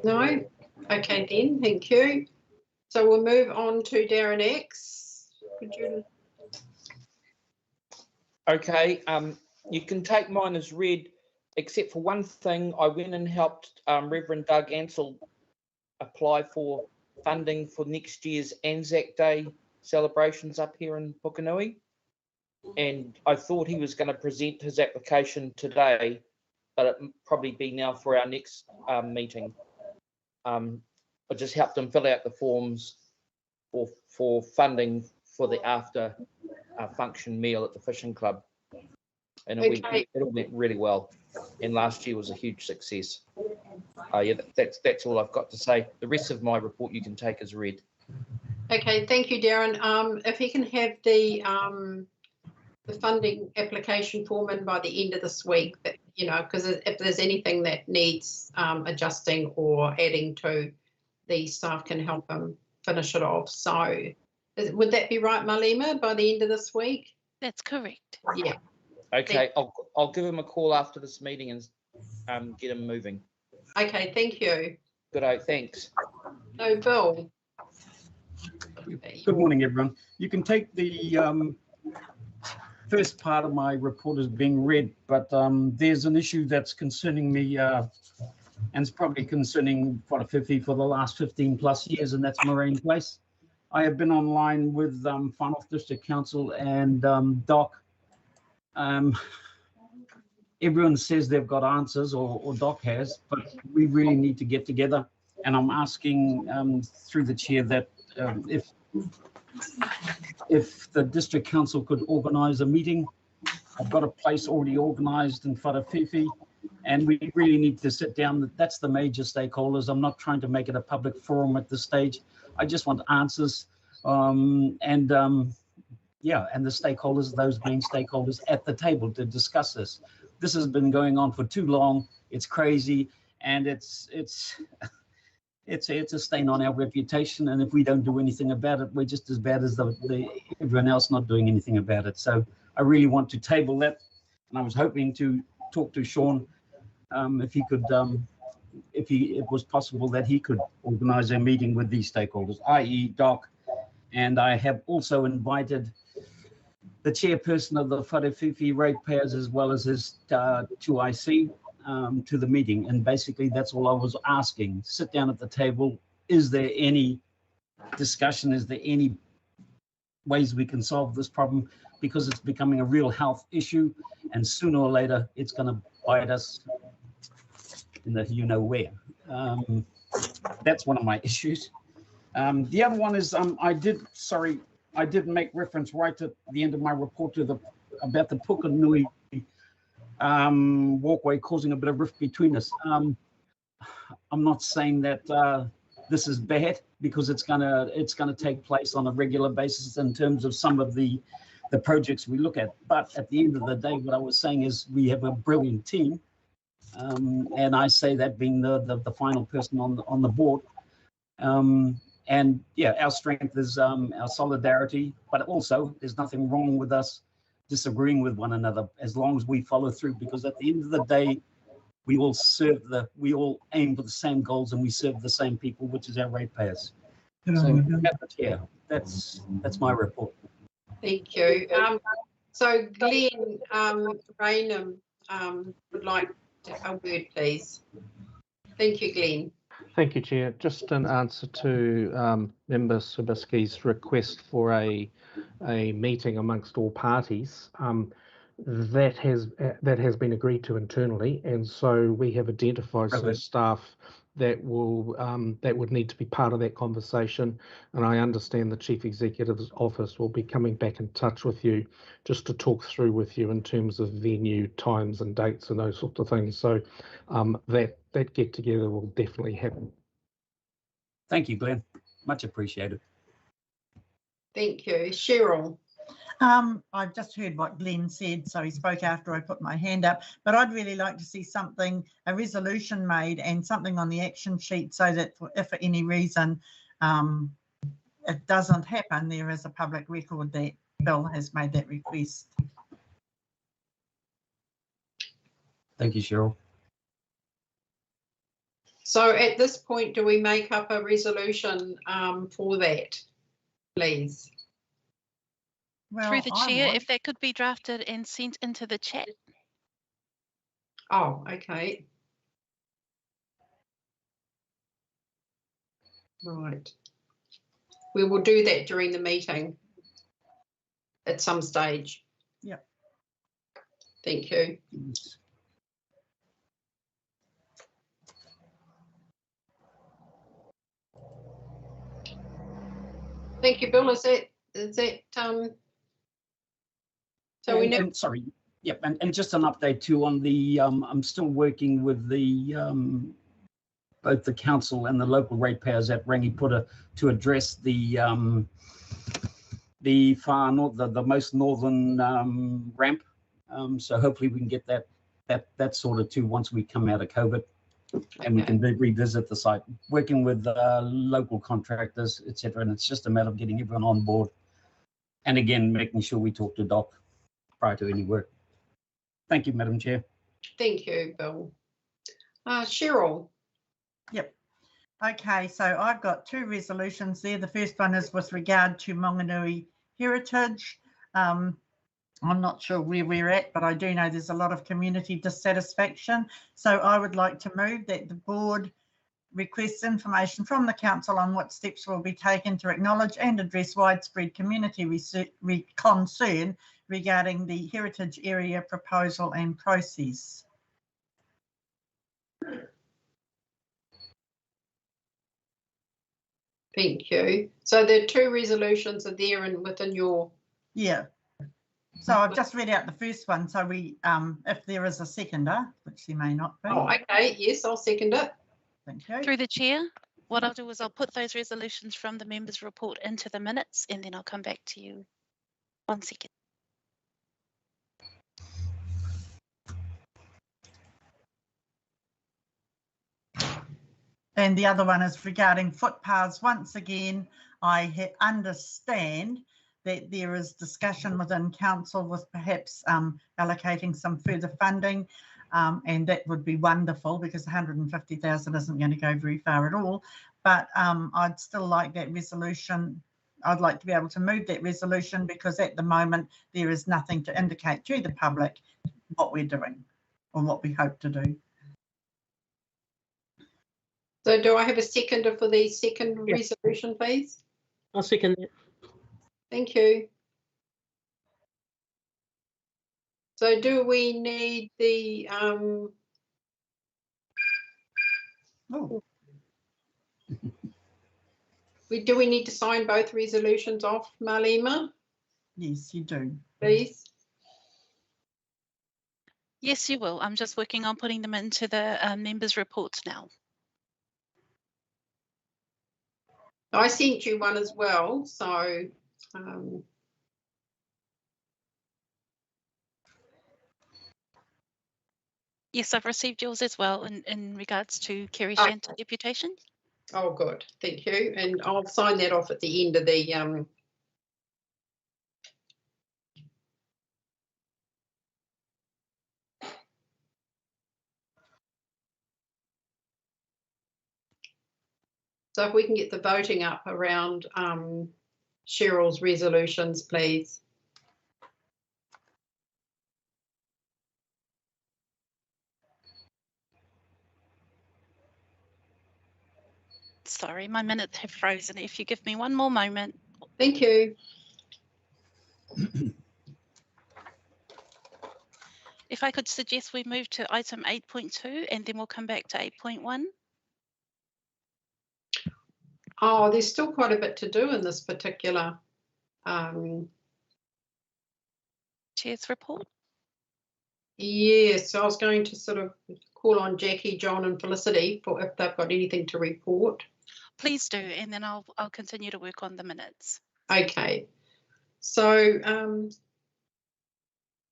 No? Okay then, thank you. So we'll move on to Darren X. Could you... Okay, you can take mine as read, except for one thing. I went and helped Reverend Doug Ansell apply for funding for next year's Anzac Day celebrations up here in Pukenui. And I thought he was going to present his application today, but it'll probably be now for our next meeting. I just helped him fill out the forms for funding for the after function meal at the fishing club, and it went really well. And last year was a huge success. Yeah, that's all I've got to say. The rest of my report you can take as read. Okay, thank you, Darren. If he can have the funding application form in by the end of this week, because if there's anything that needs adjusting or adding to, the staff can help him finish it off. So would that be right, Malema, by the end of this week? That's correct. Yeah. Okay, I'll give him a call after this meeting and get him moving. Okay, thank you. Good, thanks. No, Bill. Good morning, everyone. You can take the first part of my report as being read, but there's an issue that's concerning me and it's probably concerning Whakawhiwhi for the last 15 plus years, and that's Moraine Place. I have been online with Whanau District Council and Doc. Everyone says they've got answers, or Doc has, but we really need to get together. And I'm asking through the chair that if the district council could organise a meeting. I've got a place already organised in Whakawhiwhi, and we really need to sit down. That's the major stakeholders. I'm not trying to make it a public forum at this stage. I just want answers, and the stakeholders, those main stakeholders at the table to discuss this. This has been going on for too long. It's crazy, and it's a stain on our reputation. And if we don't do anything about it, we're just as bad as everyone else not doing anything about it. So I really want to table that, and I was hoping to talk to Sean if he could, if it was possible that he could organise a meeting with these stakeholders, i.e. Doc, and I have also invited the chairperson of the Whakawhiwhi ratepayers as well as his 2IC to the meeting. And basically that's all I was asking. Sit down at the table. Is there any discussion? Is there any ways we can solve this problem? Because it's becoming a real health issue, and sooner or later it's going to bite us in the you-know-where. That's one of my issues. The other one is I did make reference right at the end of my report to about the Pukenui walkway causing a bit of rift between us. I'm not saying that this is bad, because it's gonna take place on a regular basis in terms of some of the projects we look at. But at the end of the day, what I was saying is we have a brilliant team And I say that being the final person on the board. And yeah, our strength is our solidarity, but also there's nothing wrong with us disagreeing with one another as long as we follow through, because at the end of the day, we all aim for the same goals and we serve the same people, which is our ratepayers. So yeah, that's my report. Thank you. So Glenn Raynham would like a word, please. Thank you, Glenn. Thank you, Chair. Just in answer to Member Sobieski's request for a meeting amongst all parties, that has been agreed to internally, and so we have identified some staff that would need to be part of that conversation. And I understand the Chief Executive's office will be coming back in touch with you just to talk through with you in terms of venue, times, and dates, and those sorts of things. So that get together will definitely happen. Thank you, Glenn. Much appreciated. Thank you, Cheryl. I've just heard what Glenn said, so he spoke after I put my hand up, but I'd really like to see something, a resolution made and something on the action sheet so that if for any reason it doesn't happen, there is a public record that Bill has made that request. Thank you, Cheryl. So at this point, do we make up a resolution for that, please? Well, through the chair, if that could be drafted and sent into the chat. Oh, okay. Right. We will do that during the meeting at some stage. Yep. Thank you. Thank you, Bill. Is that so we know? And sorry, yep, and just an update too on the I'm still working with the both the council and the local ratepayers at Rangiputa to address the far north, the most northern ramp. So hopefully we can get that sorted too once we come out of COVID, and we can revisit the site, working with local contractors, etc. And it's just a matter of getting everyone on board, and again making sure we talk to Doc prior to any work. Thank you, Madam Chair. Thank you, Bill. Cheryl. Yep. Okay, so I've got two resolutions there. The first one is with regard to Monganui heritage. I'm not sure where we're at, but I do know there's a lot of community dissatisfaction. So I would like to move that the board requests information from the council on what steps will be taken to acknowledge and address widespread community concern regarding the heritage area proposal and process. Thank you. So the two resolutions are there and within your. Yeah. So I've just read out the first one. So we, if there is a seconder, which there may not be. Oh, okay. Yes, I'll second it. Thank you. Through the chair, what I'll do is I'll put those resolutions from the members' report into the minutes, and then I'll come back to you. 1 second. And the other one is regarding footpaths. Once again, I understand that there is discussion within council with perhaps allocating some further funding, and that would be wonderful because 150,000 isn't going to go very far at all. But I'd still like that resolution. I'd like to be able to move that resolution because at the moment there is nothing to indicate to the public what we're doing or what we hope to do. So do I have a seconder for the second resolution, please? I'll second that. Thank you. So do we need the do we need to sign both resolutions off, Marlema? Yes, you do. Please. Yes, you will. I'm just working on putting them into the members' reports now. I sent you one as well, so Yes, I've received yours as well in regards to Kerry Oh. Shanter deputation. Oh, good, thank you. And I'll sign that off at the end of the So if we can get the voting up around Cheryl's resolutions, please. Sorry, my minutes have frozen. If you give me one more moment. Thank you. If I could suggest we move to item 8.2 and then we'll come back to 8.1. Oh, there's still quite a bit to do in this particular Chair's report. Yes, so I was going to sort of call on Jackie, John and Felicity for if they've got anything to report. Please do, and then I'll continue to work on the minutes. Okay, so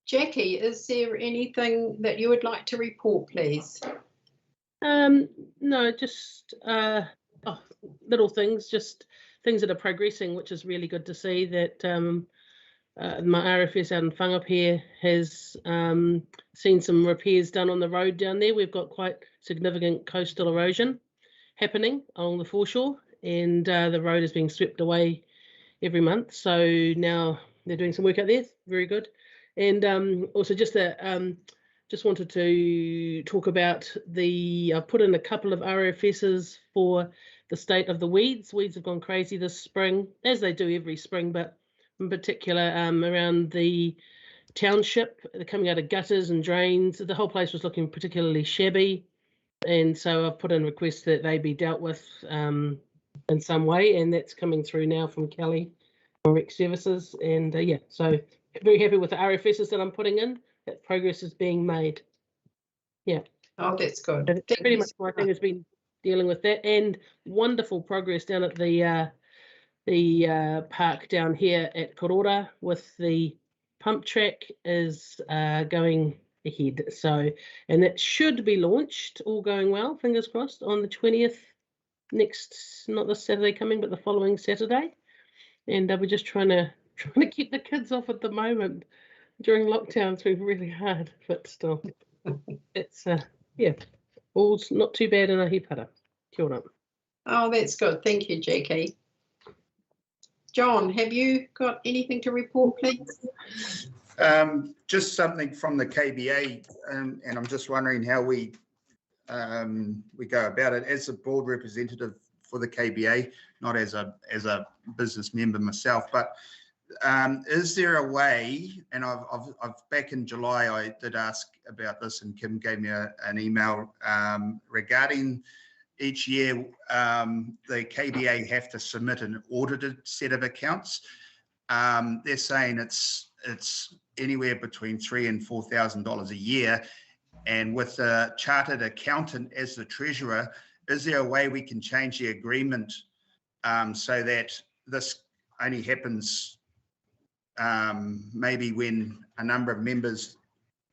Jackie, is there anything that you would like to report, please? No, just little things, just things that are progressing, which is really good to see that my RFS out in Whangapia has seen some repairs done on the road down there. We've got quite significant coastal erosion happening along the foreshore, and the road is being swept away every month. So now they're doing some work out there. Very good. And also just that, just wanted to talk about I put in a couple of RFSs for the state of the weeds. Weeds have gone crazy this spring, as they do every spring, but in particular around the township, they're coming out of gutters and drains. The whole place was looking particularly shabby. And so I've put in requests that they be dealt with in some way, and that's coming through now from Kelly from Rec Services. And yeah, so very happy with the RFSs that I'm putting in. That progress is being made. Yeah. Oh, that's good. That's pretty much my thing has been dealing with that, and wonderful progress down at the park down here at Korora with the pump track is going ahead. So, and it should be launched, all going well, fingers crossed, on the 20th, not this Saturday coming, but the following Saturday. And we're just trying to keep the kids off at the moment. During lockdown, it's been really hard, but still, it's yeah, all's not too bad in Ahipara. Kia ora. Oh, that's good. Thank you, Jackie. John, have you got anything to report, please? Just something from the KBA, and I'm just wondering how we go about it as a board representative for the KBA, not as a business member myself, but is there a way, and I've back in July I did ask about this, and Kim gave me an email regarding each year the KBA have to submit an audited set of accounts. They're saying it's anywhere between $3,000 and $4,000 a year, and with a chartered accountant as the treasurer, is there a way we can change the agreement so that this only happens maybe when a number of members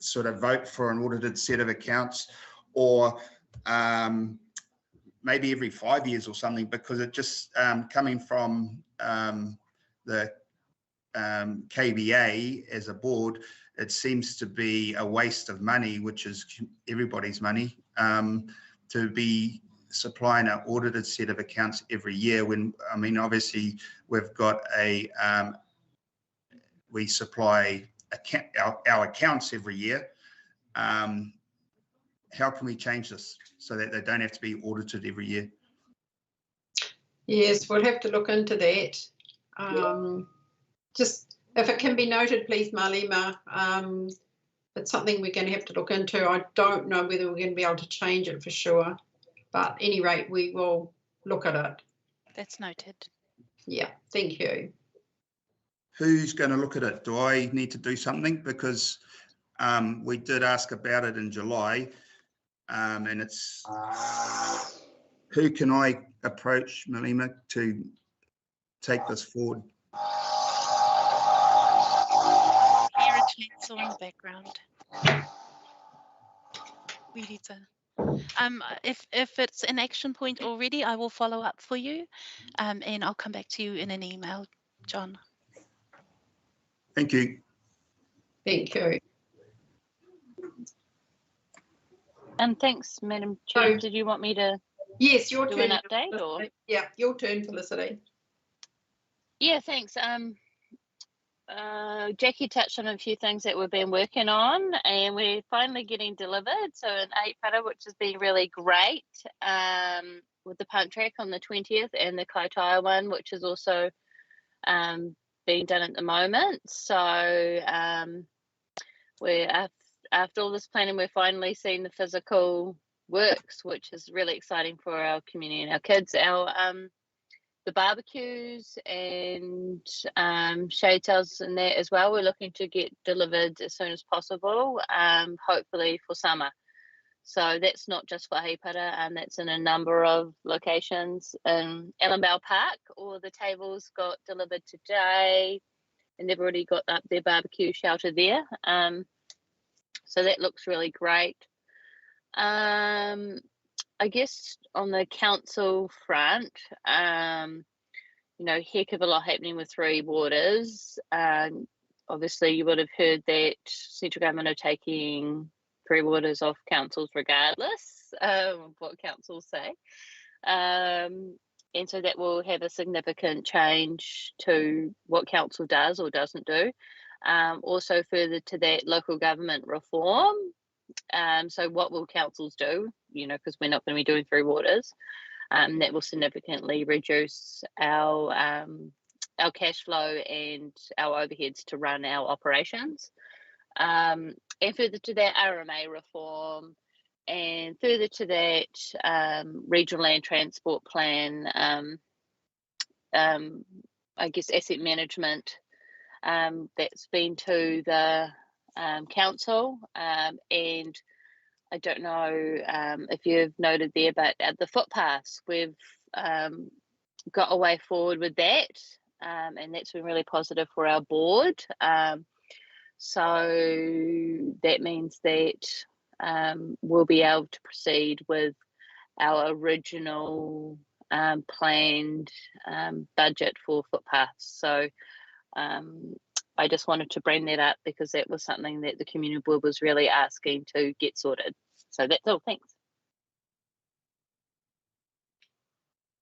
sort of vote for an audited set of accounts, or maybe every 5 years or something, because it just coming from the KBA as a board, it seems to be a waste of money, which is everybody's money, to be supplying an audited set of accounts every year, when, I mean, obviously we've got we supply our accounts every year. How can we change this so that they don't have to be audited every year? Yes, we'll have to look into that. Just if it can be noted, please, Marlima, it's something we're going to have to look into. I don't know whether we're going to be able to change it for sure, but at any rate, we will look at it. That's noted. Yeah, thank you. Who's going to look at it? Do I need to do something? Because we did ask about it in July, and it's who can I approach, Malima, to take this forward? Hear a chainsaw in the background. We need to. If it's an action point already, I will follow up for you, and I'll come back to you in an email, John. Thank you. Thank you. And thanks, Madam Chair. Did you want me to Yes, your do turn. an update or? Yeah, your turn, Felicity. Yeah, thanks. Jackie touched on a few things that we've been working on, and we're finally getting delivered. So an 8-putter, which has been really great, with the punt track on the 20th, and the Kaitaia one, which is also being done at the moment. So we're after all this planning, we're finally seeing the physical works, which is really exciting for our community and our kids. The barbecues and shade sails and that as well, we're looking to get delivered as soon as possible, hopefully for summer. So that's not just for Heipara, that's in a number of locations. In Ellenbell Park, all the tables got delivered today, and they've already got up their barbecue shelter there. So that looks really great. I guess on the council front, you know, heck of a lot happening with Three Waters. Obviously, you would have heard that central government are taking Three Waters off councils regardless of what councils say. And so that will have a significant change to what council does or doesn't do. Also further to that, local government reform. So what will councils do, you know, because we're not going to be doing Three Waters. That will significantly reduce our cash flow and our overheads to run our operations. And further to that, RMA reform, and further to that, regional land transport plan, I guess asset management, that's been to the council, and I don't know if you've noted there, but at the footpaths, we've got a way forward with that, and that's been really positive for our board. So that means that we'll be able to proceed with our original planned budget for footpaths. So I just wanted to bring that up because that was something that the community board was really asking to get sorted. So that's all. Thanks.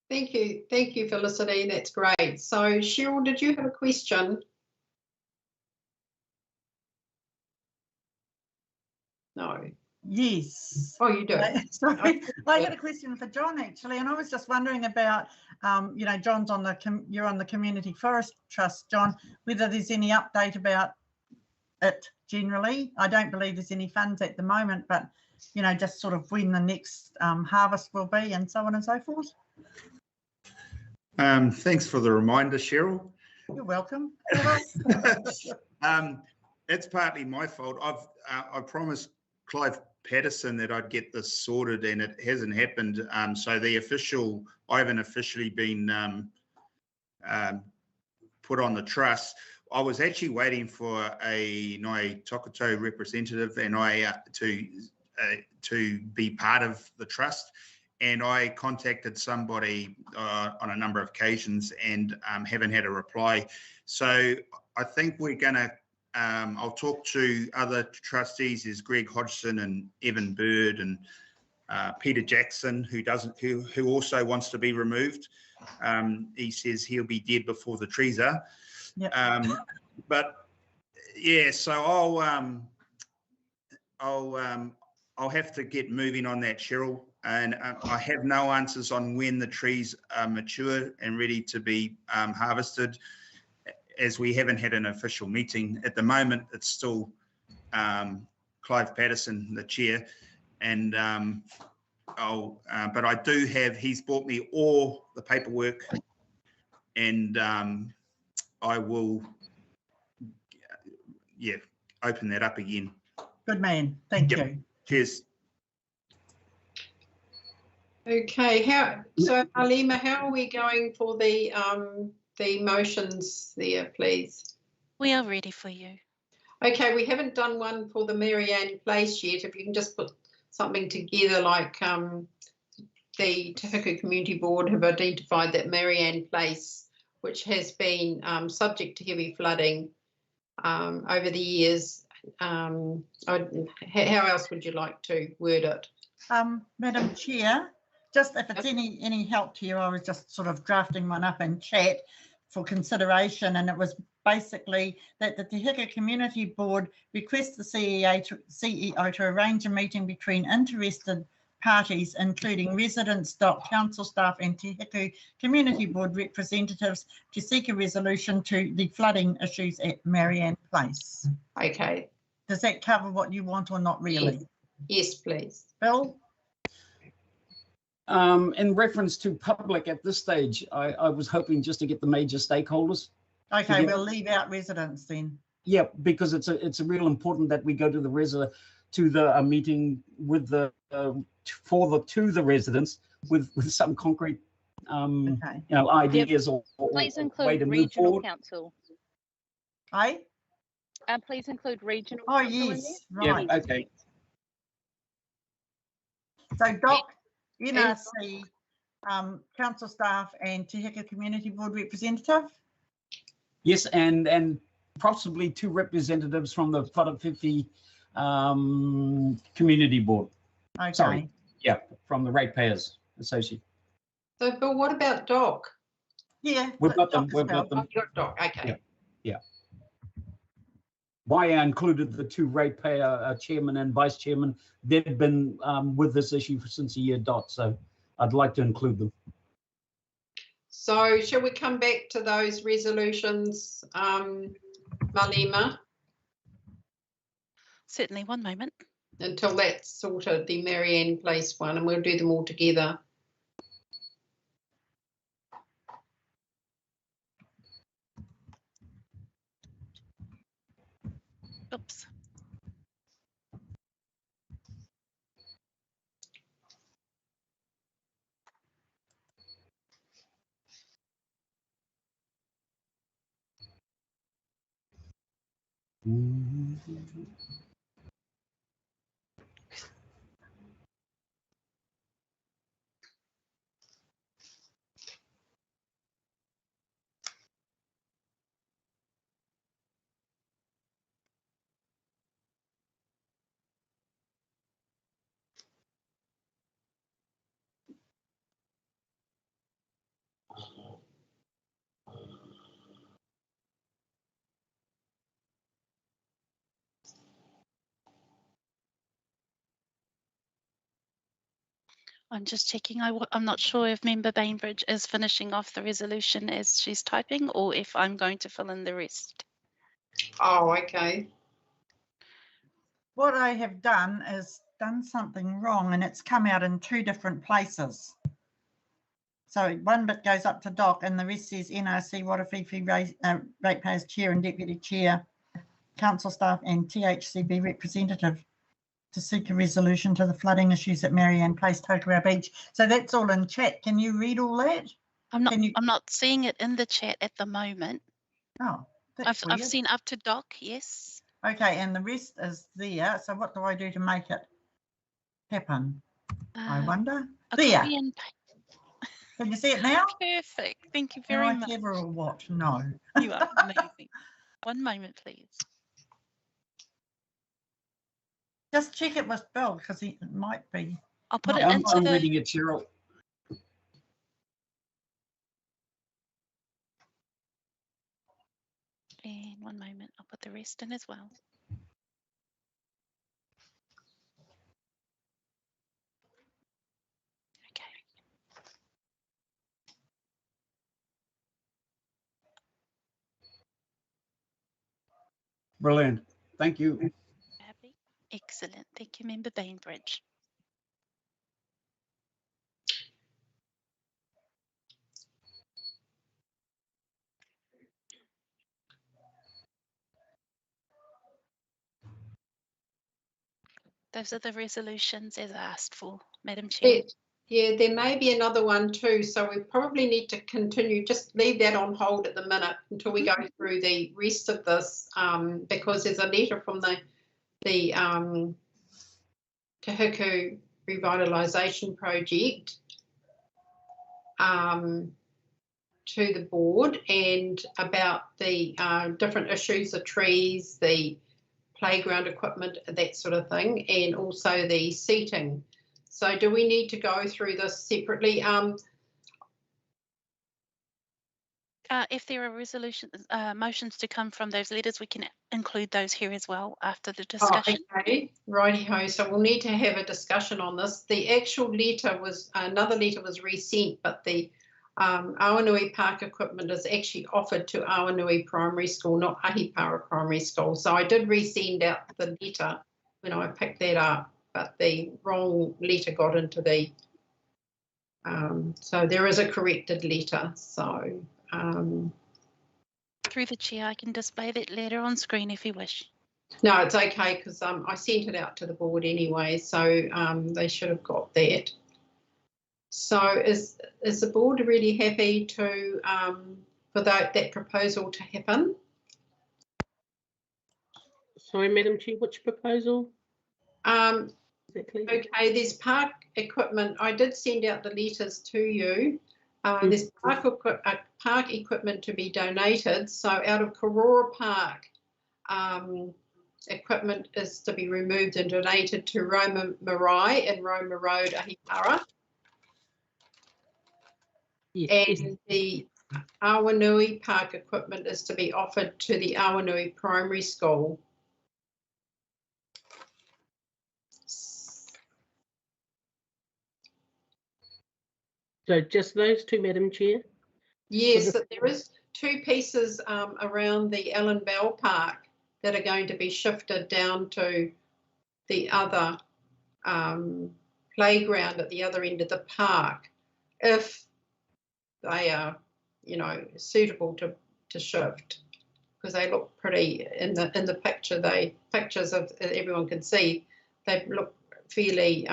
Thank you, Felicity. That's great. So Cheryl, did you have a question? No. Yes. Oh, you do. Sorry, I had a question for John actually, and I was just wondering about, you know, John's on you're on the Community Forest Trust, John, whether there's any update about it generally. I don't believe there's any funds at the moment, but you know, just sort of when the next harvest will be and so on and so forth. Thanks for the reminder, Cheryl. You're welcome. It's partly my fault. I promised Clive Patterson that I'd get this sorted, and it hasn't happened. So I haven't officially been put on the trust. I was actually waiting for a Ngāi Takoto representative and to be part of the trust. And I contacted somebody on a number of occasions and haven't had a reply. So I think we're going to, I'll talk to other trustees. There's Greg Hodgson and Evan Bird and Peter Jackson, who also wants to be removed. He says he'll be dead before the trees are. Yep. But yeah, so I'll have to get moving on that, Cheryl. And I have no answers on when the trees are mature and ready to be harvested, as we haven't had an official meeting. At the moment, it's still Clive Patterson, the chair, and but I do have, he's brought me all the paperwork, and I will, open that up again. Good man, thank you. Cheers. Okay, so Alima, how are we going for the motions there, please? We are ready for you. Okay, we haven't done one for the Marianne Place yet. If you can just put something together like the Tahiku Community Board have identified that Marianne Place, which has been subject to heavy flooding over the years. How else would you like to word it? Madam Chair, just if it's any help to you, I was just sort of drafting one up in chat for consideration, and it was basically that the Tahiku Community Board requests the CEO to arrange a meeting between interested parties, including residents, DOC, council staff and Tahiku Community Board representatives, to seek a resolution to the flooding issues at Marianne Place. Okay. Does that cover what you want or not really? Yes, please. Bill? In reference to public at this stage, I was hoping just to get the major stakeholders. Okay, we'll leave out residents then. Yeah, because it's a real important that we go to the meeting with the to the residents with some concrete ideas or please way include to move regional forward. council. Aye? Please include regional Oh, council in yes, there. right. Yeah, okay. So DOC, NRC, council staff and Tahiku Community Board representative? Yes, and possibly 2 representatives from the Whakawhiwhi Community Board. Okay. Sorry, yeah, from the Ratepayers Association. So, but what about DOC? Yeah, We've got them. We've got them. DOC, okay. Yeah. Why I included the 2 ratepayer chairman and vice chairman, they've been with this issue since the year dot, so I'd like to include them. So shall we come back to those resolutions, Malima? Certainly, one moment. Until that's sorted, the Marianne Place one, and we'll do them all together. Oops. I'm just checking. I'm not sure if Member Bainbridge is finishing off the resolution as she's typing or if I'm going to fill in the rest. Oh, okay. What I have done is done something wrong, and it's come out in 2 different places. So one bit goes up to DOC and the rest says NRC, Whakawhiwhi Ratepayers Chair and Deputy Chair, Council Staff and THCB representative to seek a resolution to the flooding issues at Marianne Place, Tokoroa Beach. So that's all in chat. Can you read all that? I'm not seeing it in the chat at the moment. Oh, I've seen up to DOC, yes. Okay, and the rest is there. So what do I do to make it happen? I wonder. There. Can you see it now? Perfect. Thank you very much. Am I clever or what? No. You are amazing. One moment, please. Just check it with Bill because it might be. I'll put it into I'm the. reading it, Cheryl. And one moment, I'll put the rest in as well. Brilliant. Thank you. Happy? Excellent. Thank you, Member Bainbridge. Those are the resolutions as asked for, Madam Chair. Yeah, there may be another one too, so we probably need to continue, just leave that on hold at the minute until we go through the rest of this, because there's a letter from the Tahiku revitalisation project to the board, and about the different issues, the trees, the playground equipment, that sort of thing, and also the seating. So do we need to go through this separately? If there are motions to come from those letters, we can include those here as well after the discussion. Oh, okay, righty-ho. So we'll need to have a discussion on this. The actual letter was, another letter was resent, but the Awanui Park equipment is actually offered to Awanui Primary School, not Ahipara Primary School. So I did resend out the letter when I picked that up, but the wrong letter got into the, so there is a corrected letter. So through the chair, I can display that letter on screen if you wish. no, it's okay, because I sent it out to the board anyway, so they should have got that. So is the board really happy to for that proposal to happen? Sorry, Madam Chair, which proposal? Exactly. Okay, there's park equipment. I did send out the letters to you. There's park equipment to be donated. So out of Karora Park, equipment is to be removed and donated to Roma Marae in Roma Road, Ahipara. Yes. And the Awanui Park equipment is to be offered to the Awanui Primary School. So just those two, Madam Chair? Yes, there is two pieces around the Ellen Bell Park that are going to be shifted down to the other playground at the other end of the park, if they are, you know, suitable to shift, because they look pretty in the picture. Pictures of everyone can see they look fairly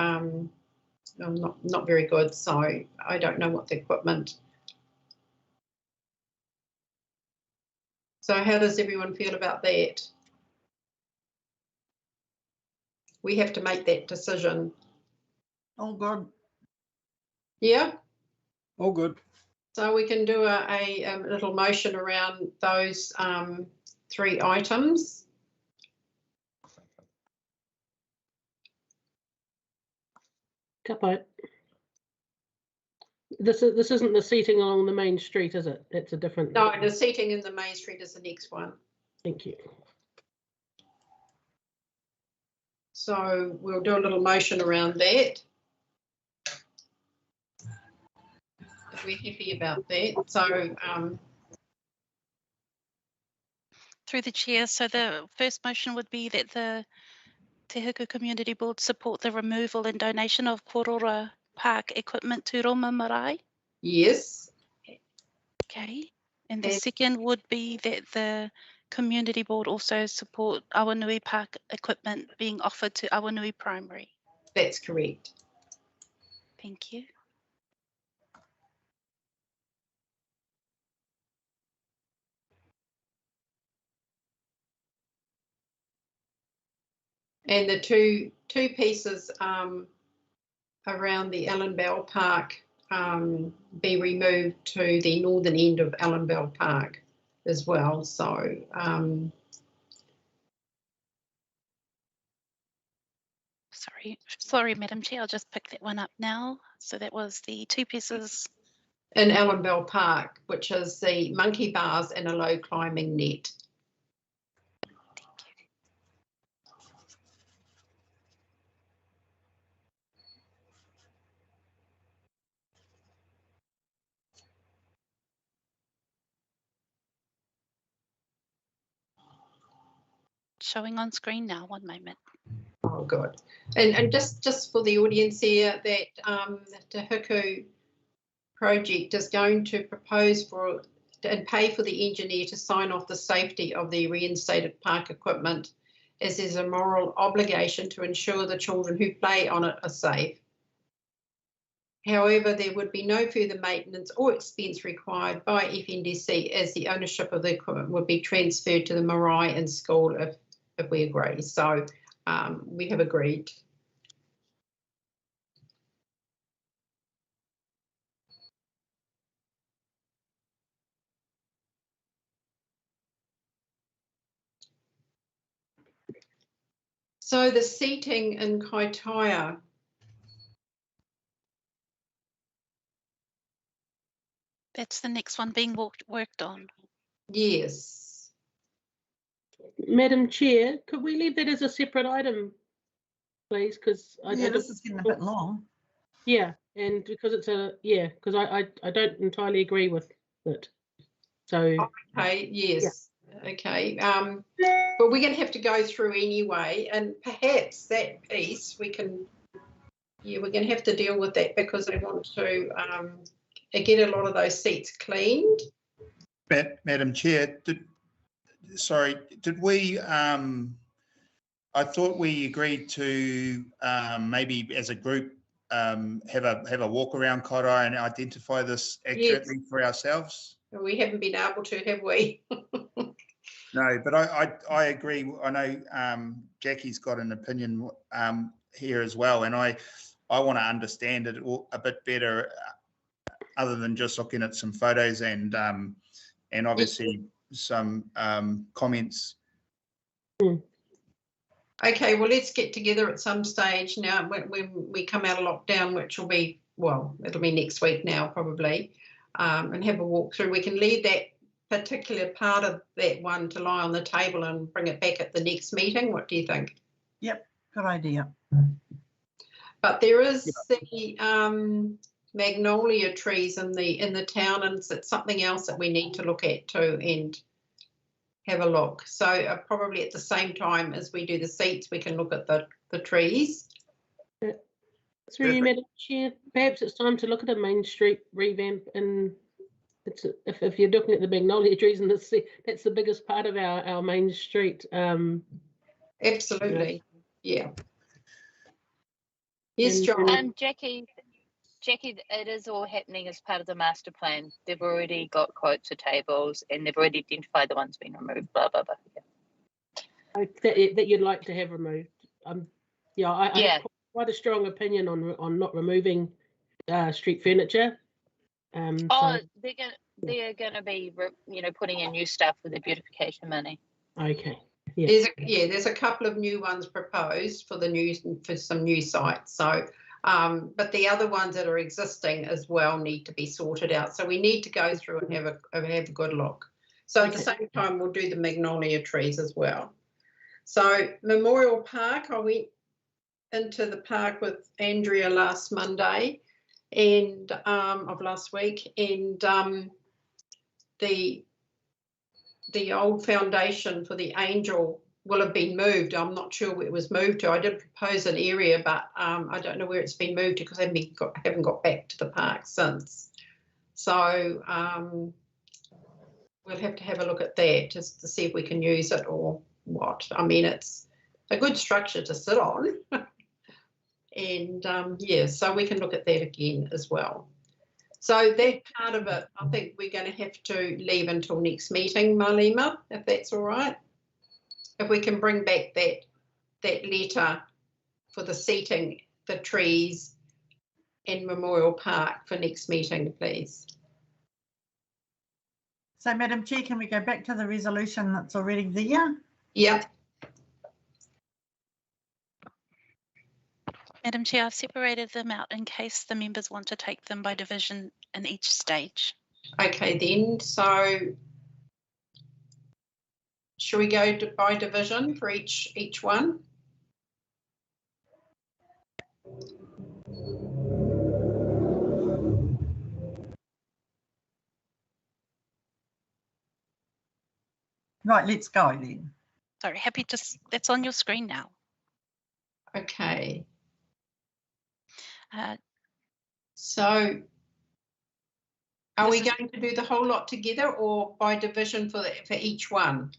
not very good. So I don't know what the equipment. So how does everyone feel about that? We have to make that decision. All good. Yeah. All good. So we can do a little motion around those three items. Capo. This isn't the seating along the main street, is it? That's a different. No, the seating in the main street is the next one. Thank you. So we'll do a little motion around that. We're happy about that. So through the chair, so the first motion would be that the Te Hiku Community Board support the removal and donation of Karora Park equipment to Roma Marae. Yes. Okay. And the second would be that the Community Board also support Awanui Park equipment being offered to Awanui Primary. That's correct. Thank you. And the two pieces around the Ellen Bell Park be removed to the northern end of Ellen Bell Park as well. So sorry, Madam Chair, I'll just pick that one up now. So that was the two pieces in Ellen Bell Park, which is the monkey bars and a low climbing net. showing on screen now. One moment. Oh, good. And just for the audience here, that the Tahiku project is going to propose for and pay for the engineer to sign off the safety of the reinstated park equipment, as there's a moral obligation to ensure the children who play on it are safe. However, there would be no further maintenance or expense required by FNDC, as the ownership of the equipment would be transferred to the Marae and school if we agree. So we have agreed. So the seating in Kaitaia, That's the next one being worked on. yes. Madam Chair, could we leave that as a separate item, please? Because Yeah, this is getting a bit long. Yeah, and because it's because I don't entirely agree with it. So Okay, yes. Yeah. Okay. But we're going to have to go through anyway, and perhaps that piece we can. Yeah, we're going to have to deal with that because I want to get a lot of those seats cleaned. Madam Chair, did we? I thought we agreed to maybe as a group have a walk around Kaitaia and identify this accurately for ourselves. We haven't been able to, have we? No, but I agree. I know Jackie's got an opinion here as well, and I want to understand it a bit better, other than just looking at some photos and obviously some comments. Okay, well, let's get together at some stage now when we come out of lockdown, which will be, well, it'll be next week now probably, and have a walk through. We can leave that particular part of that one to lie on the table and bring it back at the next meeting. What do you think? Yep, good idea. But there is the magnolia trees in the town, and it's something else that we need to look at too and have a look. So probably at the same time as we do the seats, we can look at the trees. Through you, Madam Chair, perhaps it's time to look at a Main Street revamp, and it's if you're looking at the magnolia trees, and that's the biggest part of our Main Street. Absolutely, yeah. Yes, John. And Jackie, it is all happening as part of the master plan. They've already got quotes for tables and they've already identified the ones being removed, blah, blah, blah. Yeah. That you'd like to have removed. I have quite a strong opinion on not removing street furniture. They're gonna be, putting in new stuff with the beautification money. Okay. Yeah. There's a couple of new ones proposed for some new sites. So, but the other ones that are existing as well need to be sorted out. So we need to go through and have a good look. So at the same time, we'll do the magnolia trees as well. So Memorial Park, I went into the park with Andrea last Monday and of last week, and the old foundation for the Angel will have been moved. I'm not sure where it was moved to. I did propose an area, but I don't know where it's been moved to because I haven't got back to the park since. So we'll have to have a look at that just to see if we can use it or what. I mean, it's a good structure to sit on. And so we can look at that again as well. So that part of it, I think we're going to have to leave until next meeting, Marlima, if that's all right. If we can bring back that letter for the seating, the trees and Memorial Park for next meeting, please. So, Madam Chair, can we go back to the resolution that's already there? Yeah. Madam Chair, I've separated them out in case the members want to take them by division in each stage. Okay then, so shall we go by division for each one? Right, let's go then. Sorry, that's on your screen now. Okay. So are we going to do the whole lot together or by division for each one?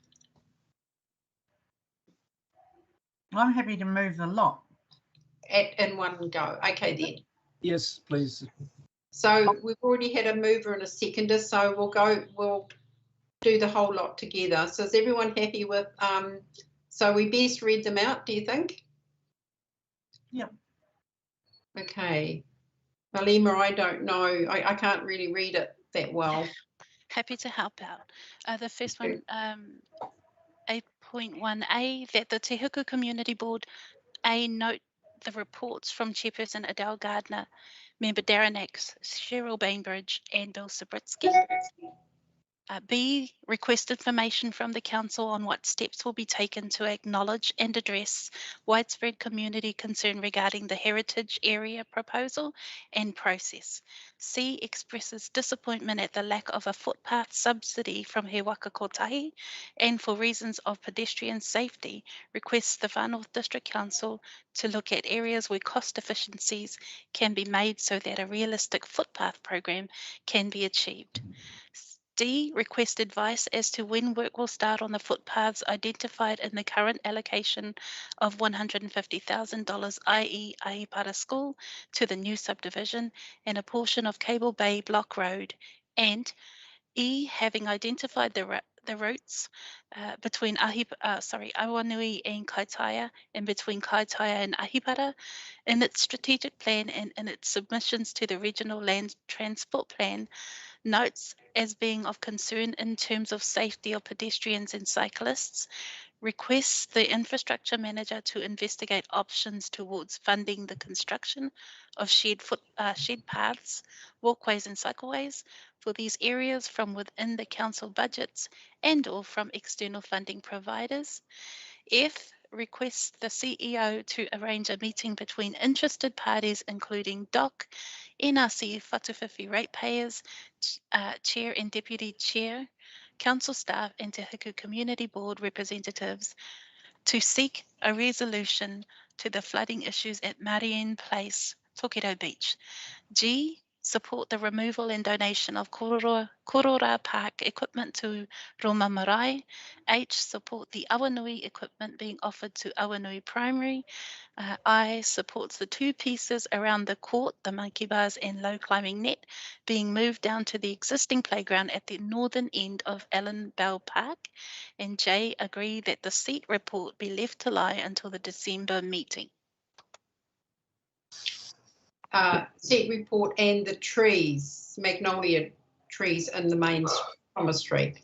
I'm happy to move the lot. In one go. Okay then. Yes, please. So we've already had a mover and a seconder, so we'll do the whole lot together. So is everyone happy with so we best read them out, do you think? Yep. Okay. Malima, I don't know. I can't really read it that well. Happy to help out. The first one, 8.1a, that the Tahiku Community Board note the reports from Chairperson Adele Gardner, Member Darren X, Cheryl Bainbridge, and Bill Sabritsky. B, request information from the Council on what steps will be taken to acknowledge and address widespread community concern regarding the heritage area proposal and process. C, expresses disappointment at the lack of a footpath subsidy from He Waka Kotahi, and for reasons of pedestrian safety, requests the Far North District Council to look at areas where cost efficiencies can be made so that a realistic footpath program can be achieved. D, request advice as to when work will start on the footpaths identified in the current allocation of $150,000, i.e. Ahipara School, to the new subdivision and a portion of Cable Bay Block Road. And E, having identified the routes between Awanui and Kaitaia, and between Kaitaia and Ahipara, in its strategic plan and in its submissions to the Regional Land Transport Plan, notes as being of concern in terms of safety of pedestrians and cyclists, requests the infrastructure manager to investigate options towards funding the construction of shared paths, walkways and cycleways for these areas from within the council budgets and/or from external funding providers. F, requests the CEO to arrange a meeting between interested parties including DOC, NRC Whatuwhiwhi ratepayers, Chair and Deputy Chair, Council staff and Tahiku Community Board representatives to seek a resolution to the flooding issues at Marianne Place, Beach. G, support the removal and donation of Korora Park equipment to Roma Marae. H, support the Awanui equipment being offered to Awanui Primary. I, supports the two pieces around the court, the monkey bars and low climbing net, being moved down to the existing playground at the northern end of Ellen Bell Park. And J, agree that the seat report be left to lie until the December meeting. Seat report and the trees, magnolia trees in the main Thomas Street.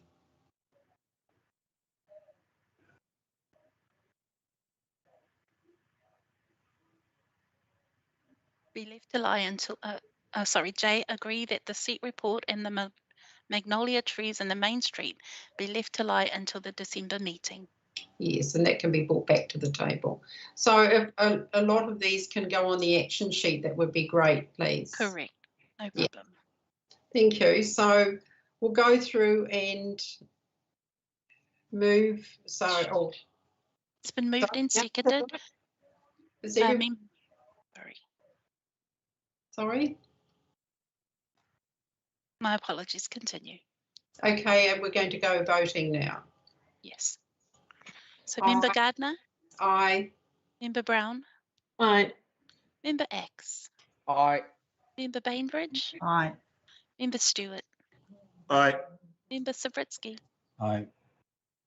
Be left to lie until, J, agree that the seat report and the magnolia trees in the main street be left to lie until the December meeting. Yes, and that can be brought back to the table. So if a lot of these can go on the action sheet, that would be great, please. Correct, no problem. Yeah. Thank you. So we'll go through and move. So, it's been moved and seconded. Is there Sorry? My apologies, continue. Okay, and we're going to go voting now. Yes. So Member Gardner? Aye. Member Brown? Aye. Member X? Aye. Member Bainbridge? Aye. Member Stewart? Aye. Member Sabritsky? Aye.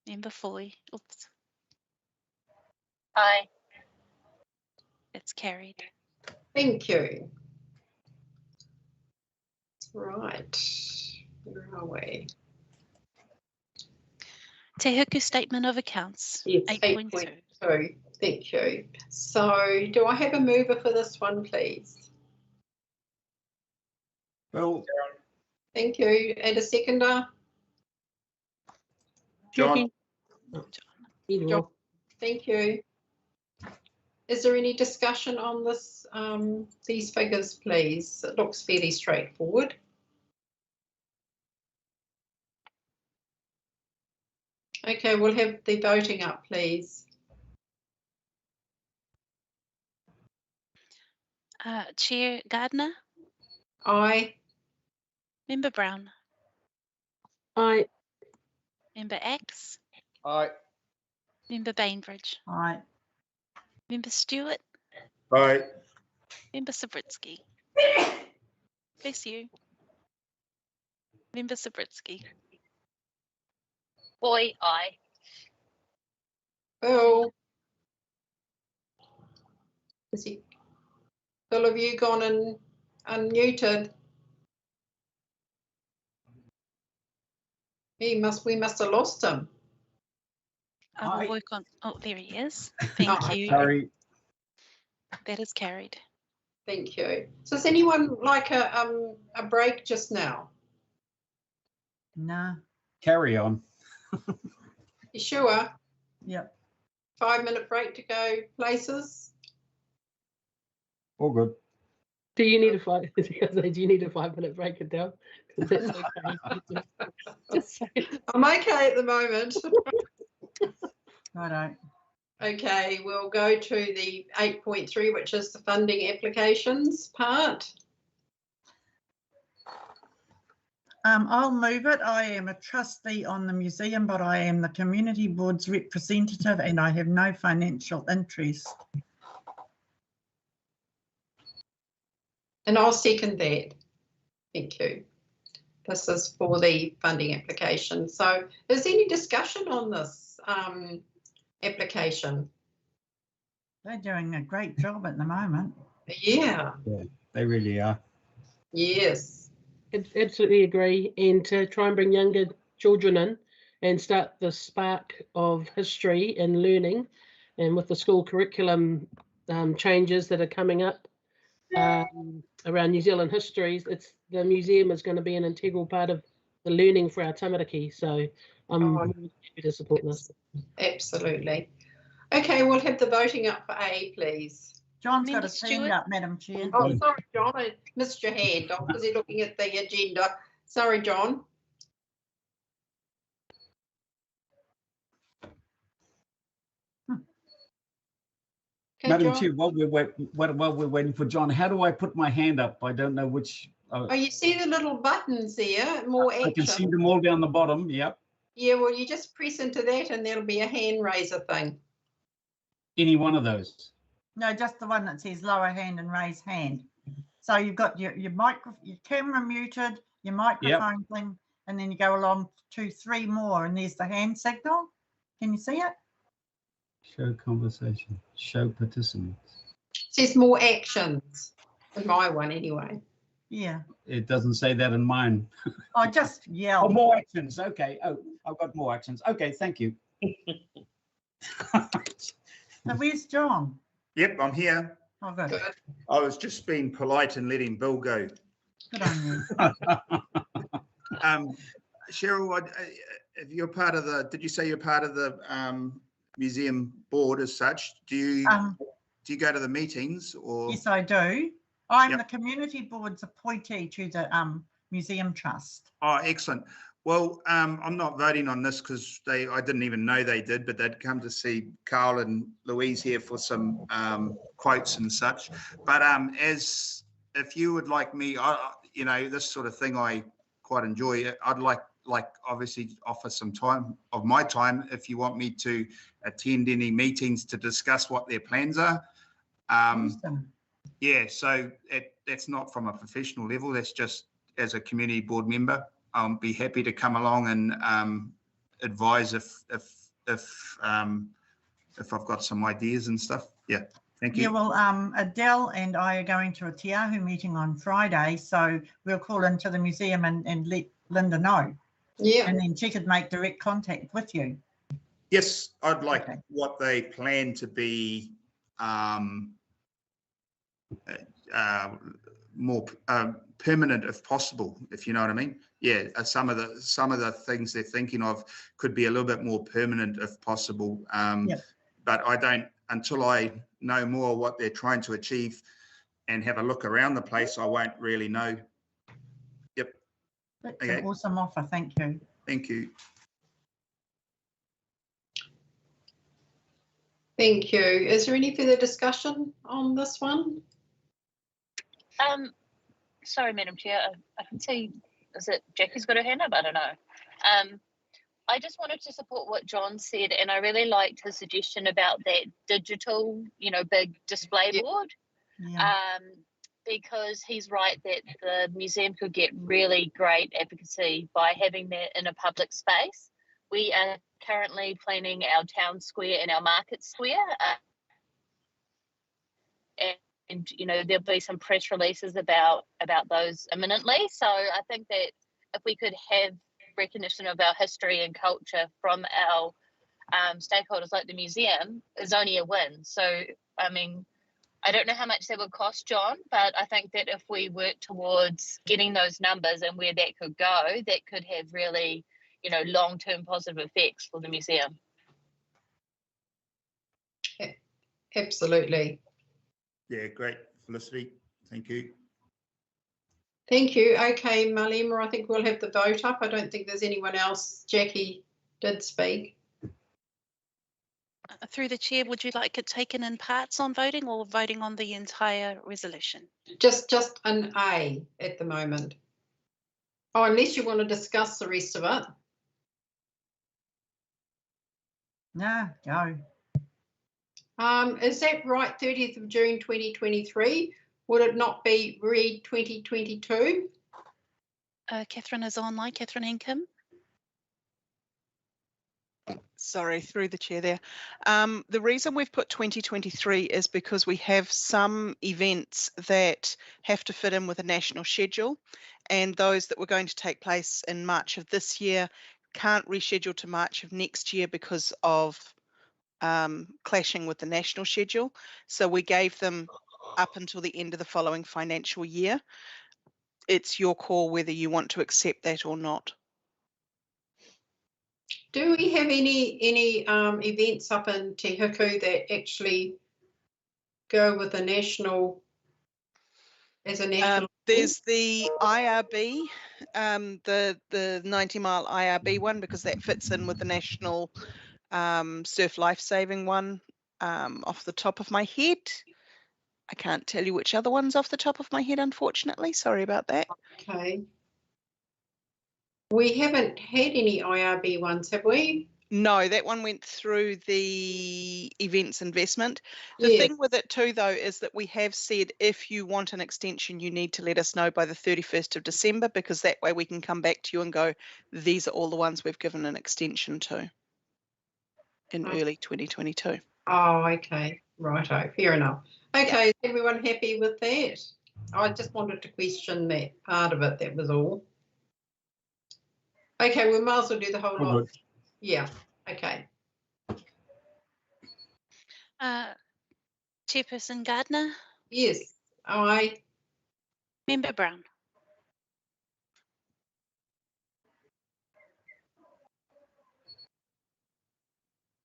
Member Foy? Oops. Aye. It's carried. Thank you. Right. Where are we? Tahiku Statement of Accounts. Yes, 8.2. Thank you. So do I have a mover for this one, please? Well, thank you. And a seconder? John. John. Thank you. Is there any discussion on this, these figures, please? It looks fairly straightforward. Okay, we'll have the voting up, please. Chair Gardner? Aye. Member Brown? Aye. Member X? Aye. Member Bainbridge? Aye. Member Stewart? Aye. Member Sabritsky? Bless you. Member Sabritsky? Boy, aye. Bill. Bill, have you gone and unmuted? We must have lost him. I will Aye. work on. Oh, there he is. Thank you. Sorry. That is carried. Thank you. So does anyone like a break just now? No. Carry on. You sure? Yep. 5-minute break to go places? All good. Do you need a 5-minute break, Adele? 'Cause that's okay. Just saying. I'm okay at the moment. Righto. Okay, we'll go to the 8.3, which is the funding applications part. I'll move it. I am a trustee on the museum, but I am the community board's representative and I have no financial interest. And I'll second that. Thank you. This is for the funding application. So is there any discussion on this application? They're doing a great job at the moment. Yeah. Yeah, they really are. Yes. Absolutely agree. And to try and bring younger children in and start the spark of history and learning, and with the school curriculum changes that are coming up around New Zealand histories, the museum is going to be an integral part of the learning for our tamariki. So I'm really happy to support this. Absolutely. Okay, we'll have the voting up for A, please. John's got his hand up, Madam Chair. Oh, sorry, John, I missed your hand. I was busy looking at the agenda. Sorry, John. Okay, Madam John. Chair, while we're waiting for John, how do I put my hand up? I don't know which. Oh, you see the little buttons there, more action. I can see them all down the bottom. Yep. Yeah, well, you just press into that and there'll be a hand raiser thing. Any one of those. No, just the one that says lower hand and raise hand. So you've got your camera muted, your microphone thing, and then you go along 2, 3 more, and there's the hand signal. Can you see it? Show conversation. Show participants. It says more actions. In my one, anyway. Yeah. It doesn't say that in mine. I just yell. Oh, more actions. Okay. Oh, I've got more actions. Okay, thank you. Now, where's John? Yep, I'm here. Oh, good. I was just being polite and letting Bill go. Good on you. Cheryl, if you're part of the, did you say you're part of the museum board as such? Do you go to the meetings or? Yes, I do. I'm the community board's appointee to the museum trust. Oh, excellent. Well, I'm not voting on this because I didn't even know they did, but they'd come to see Carl and Louise here for some quotes and such. But as if you would like me, you know, this sort of thing I quite enjoy. I'd like obviously offer some time of my time if you want me to attend any meetings to discuss what their plans are. Yeah, so that's not from a professional level. That's just as a community board member. I'll be happy to come along and advise if I've got some ideas and stuff. Yeah, thank you. Yeah, well, Adele and I are going to a Tahiku meeting on Friday, so we'll call into the museum and let Linda know. Yeah. And then she could make direct contact with you. Yes, I'd like what they plan to be more permanent if possible, if you know what I mean. Yeah, some of the things they're thinking of could be a little bit more permanent if possible. But I don't, until I know more what they're trying to achieve and have a look around the place, I won't really know. Yep. That's an awesome offer. Thank you. Thank you. Thank you. Is there any further discussion on this one? Sorry, Madam Chair, I can see, is it Jackie's got her hand up? I don't know. I just wanted to support what John said, and I really liked his suggestion about that digital, you know, big display board. Because he's right that the museum could get really great advocacy by having that in a public space. We are currently planning our town square and our market square. And you know, there'll be some press releases about those imminently. So I think that if we could have recognition of our history and culture from our stakeholders like the museum is only a win. So, I mean, I don't know how much that would cost, John, but I think that if we work towards getting those numbers and where that could go, that could have really, you know, long-term positive effects for the museum. Absolutely. Yeah, great, Felicity. Thank you. Thank you. Okay, Malema, I think we'll have the vote up. I don't think there's anyone else. Jackie did speak. Through the chair, would you like it taken in parts on voting or voting on the entire resolution? Just an A at the moment. Oh, unless you want to discuss the rest of it. No, go. Is that right, 30th of June 2023? Would it not be read 2022? Catherine is online. Catherine Ingham. Sorry, through the chair there. The reason we've put 2023 is because we have some events that have to fit in with a national schedule, and those that were going to take place in March of this year can't reschedule to March of next year because of clashing with the national schedule. So we gave them up until the end of the following financial year. It's your call whether you want to accept that or not. Do we have any events up in Tahiku that actually go with the national, as a national? There's the IRB, the 90-mile IRB one, because that fits in with the national surf life-saving one. Off the top of my head, I can't tell you which other ones off the top of my head, unfortunately. Sorry about that. Okay. We haven't had any IRB ones, have we? No, that one went through the events investment. The thing with it too, though, is that we have said if you want an extension, you need to let us know by the 31st of December, because that way we can come back to you and go, these are all the ones we've given an extension to in early 2022. Oh, okay. Righto. Fair enough. Okay, is everyone happy with that? I just wanted to question that part of it, that was all. Okay, we might as well do the whole lot. Yeah, okay. Chairperson Gardner. Yes, aye. Member Brown.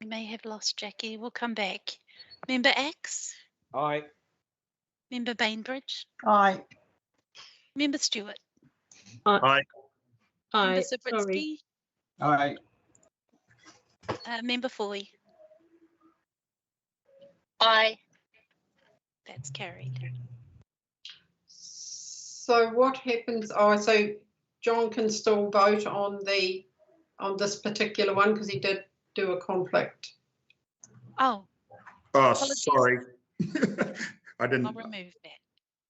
We may have lost Jackie. We'll come back. Member Axe. Aye. Member Bainbridge. Aye. Member Stewart. Aye. Member Aye. Sabritsky. Aye. Member Foy. Aye. That's carried. So what happens? Oh, so John can still vote on this particular one because he did do a conflict. Oh. Oh, Apologies. sorry. I didn't. I'll remove that.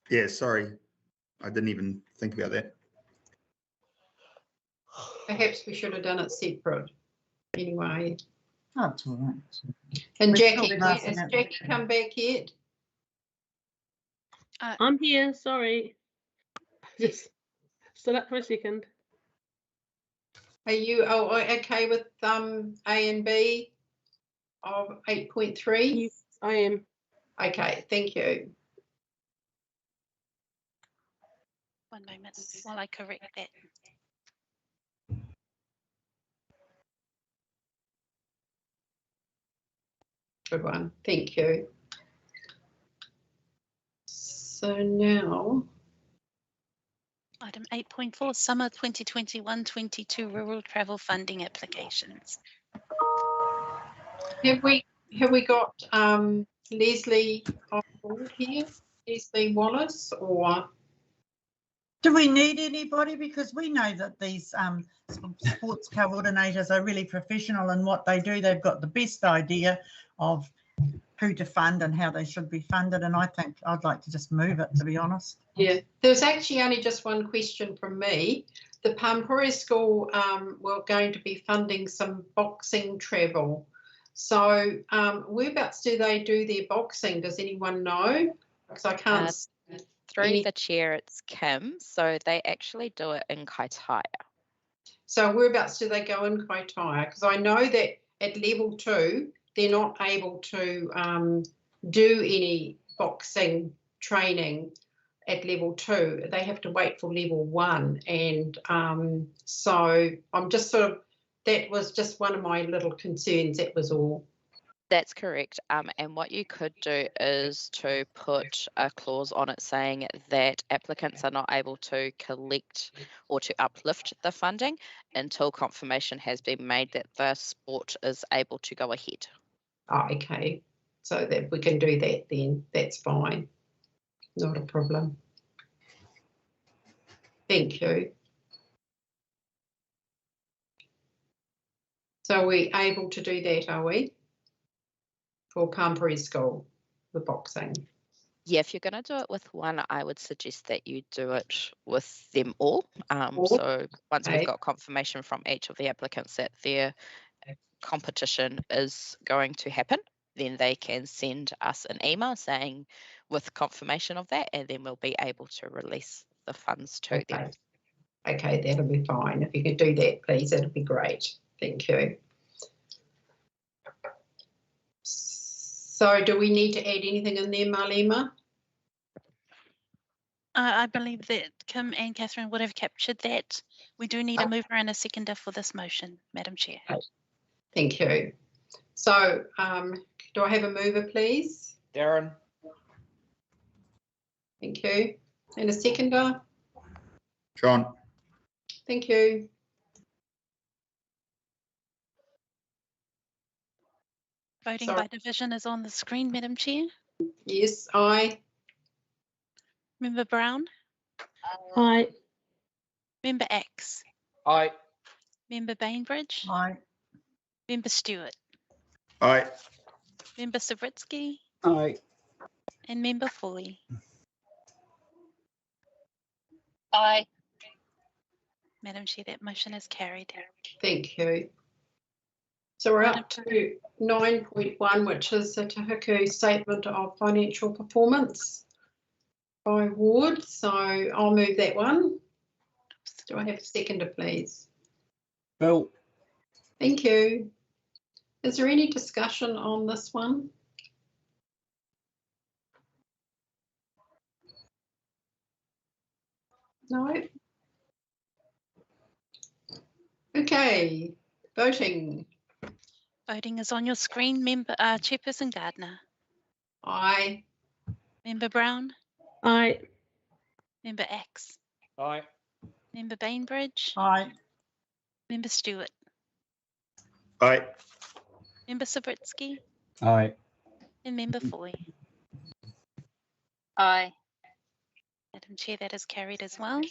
Yeah, sorry. I didn't even think about that. Perhaps we should have done it separate. Anyway. Oh, it's all right. And We're Jackie, still laughing has at Jackie come back yet? I'm here. Sorry. Just stood up for a second. Are you okay with A and B of 8.3? Yes, I am. Okay, thank you. One moment while I correct that. Good one, thank you. So now. Item 8.4, Summer 2021-22 Rural Travel Funding Applications. Have we got Leslie on board here? Leslie Wallace, or? Do we need anybody? Because we know that these sports coordinators are really professional in what they do. They've got the best idea of who to fund and how they should be funded. And I think I'd like to just move it, to be honest. Yeah, there's actually only just one question from me. The Pampuri School were going to be funding some boxing travel. So whereabouts do they do their boxing? Does anyone know? Because I can't. Through the chair, it's Kim. So they actually do it in Kaitaia. So whereabouts do they go in Kaitaia? Because I know that at level 2, they're not able to do any boxing training at level 2. They have to wait for level 1. And so I'm just sort of, that was just one of my little concerns, that was all. That's correct. And what you could do is to put a clause on it saying that applicants are not able to collect or to uplift the funding until confirmation has been made that the sport is able to go ahead. Oh, okay, so that we can do that then, that's fine, not a problem. Thank you. So we're able to do that, are we? For Palmbury School, the boxing. Yeah, if you're going to do it with one, I would suggest that you do it with them all. So once we've got confirmation from each of the applicants that their competition is going to happen, then they can send us an email saying with confirmation of that, and then we'll be able to release the funds to them. Okay, that'll be fine. If you could do that, please, that'll be great. Thank you. So do we need to add anything in there, Marlema? I believe that Kim and Catherine would have captured that. We do need a mover and a seconder for this motion, Madam Chair. Thank you. So do I have a mover, please? Darren. Thank you. And a seconder? John. Thank you. Voting by division is on the screen, Madam Chair. Yes, aye. Member Brown? Aye. Member X? Aye. Member Bainbridge? Aye. Member Stewart? Aye. Member Savritsky? Aye. And Member Foley? Aye. Madam Chair, that motion is carried. Thank you. So we're up to 9.1, which is the Tahiku Statement of Financial Performance by ward. So I'll move that one. Do I have a seconder, please? Bill. Thank you. Is there any discussion on this one? No? Okay, voting. Voting is on your screen. Member Chairperson Gardner? Aye. Member Brown? Aye. Member X? Aye. Member Bainbridge? Aye. Member Stewart? Aye. Member Savritsky? Aye. And Member Foley? Aye. Madam Chair, that is carried as well.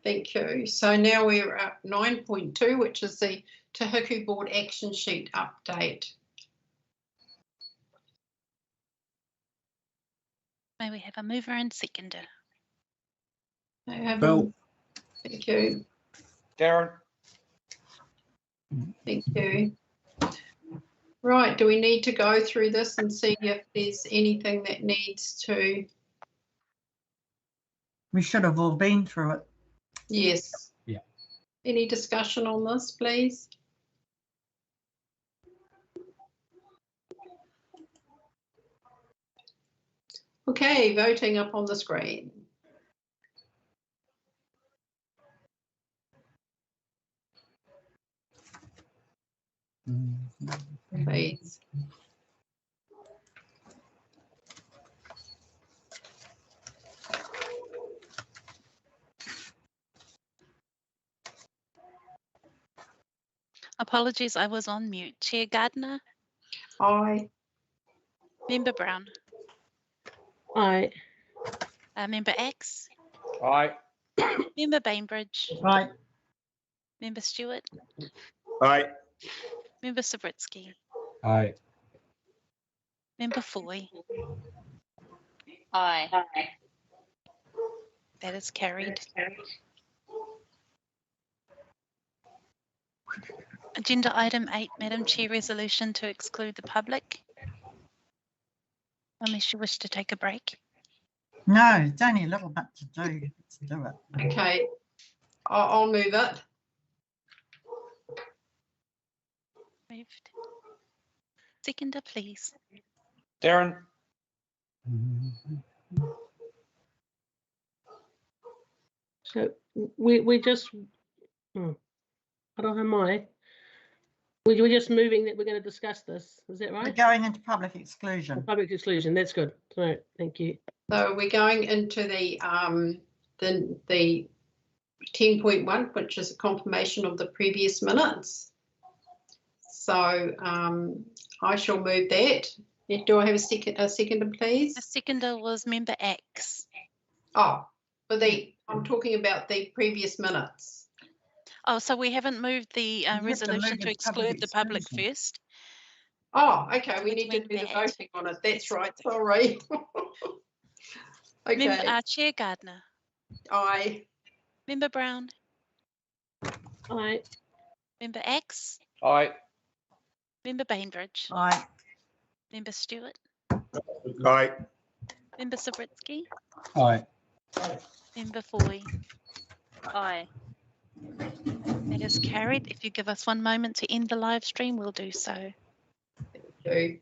Thank you. So now we're at 9.2, which is the Tahiku Board Action Sheet update. May we have a mover and seconder? Bill. Thank you. Darren. Thank you. Right, do we need to go through this and see if there's anything that needs to? We should have all been through it. Yes. Yeah. Any discussion on this, please? Okay, voting up on the screen. Please. Apologies, I was on mute. Chair Gardner? Aye. Member Brown? Aye. Member X? Aye. Member Bainbridge? Aye. Member Stewart? Aye. Member Savritsky? Aye. Member Foley? Aye. That is carried. Agenda item 8, Madam Chair, resolution to exclude the public. Unless you wish to take a break. No, it's only a little bit to do. Let's do it. Okay, I'll move it. Moved. Seconder, please. Darren, So we just, I don't have my. We're just moving that we're going to discuss this. Is that We're right? going into public exclusion. Public exclusion. That's good. Right. Thank you. So we're going into the 10.1, which is a confirmation of the previous minutes. So I shall move that. Do I have a seconder, please? The seconder was member X. Oh, but I'm talking about the previous minutes. Oh, so we haven't moved the have to resolution move to it to public exclude the public exclusion. first. Oh, okay, we Let's need to move do the that. voting on it. That's right, sorry. Member, Okay, Chair Gardner. aye. Member Brown. Aye. Member X. aye. Member Bainbridge. Aye. Member Stewart. Aye. Member Sabritsky. Aye. Member Foy. Aye. That is carried. If you give us 1 moment to end the live stream, we'll do so. Thank you.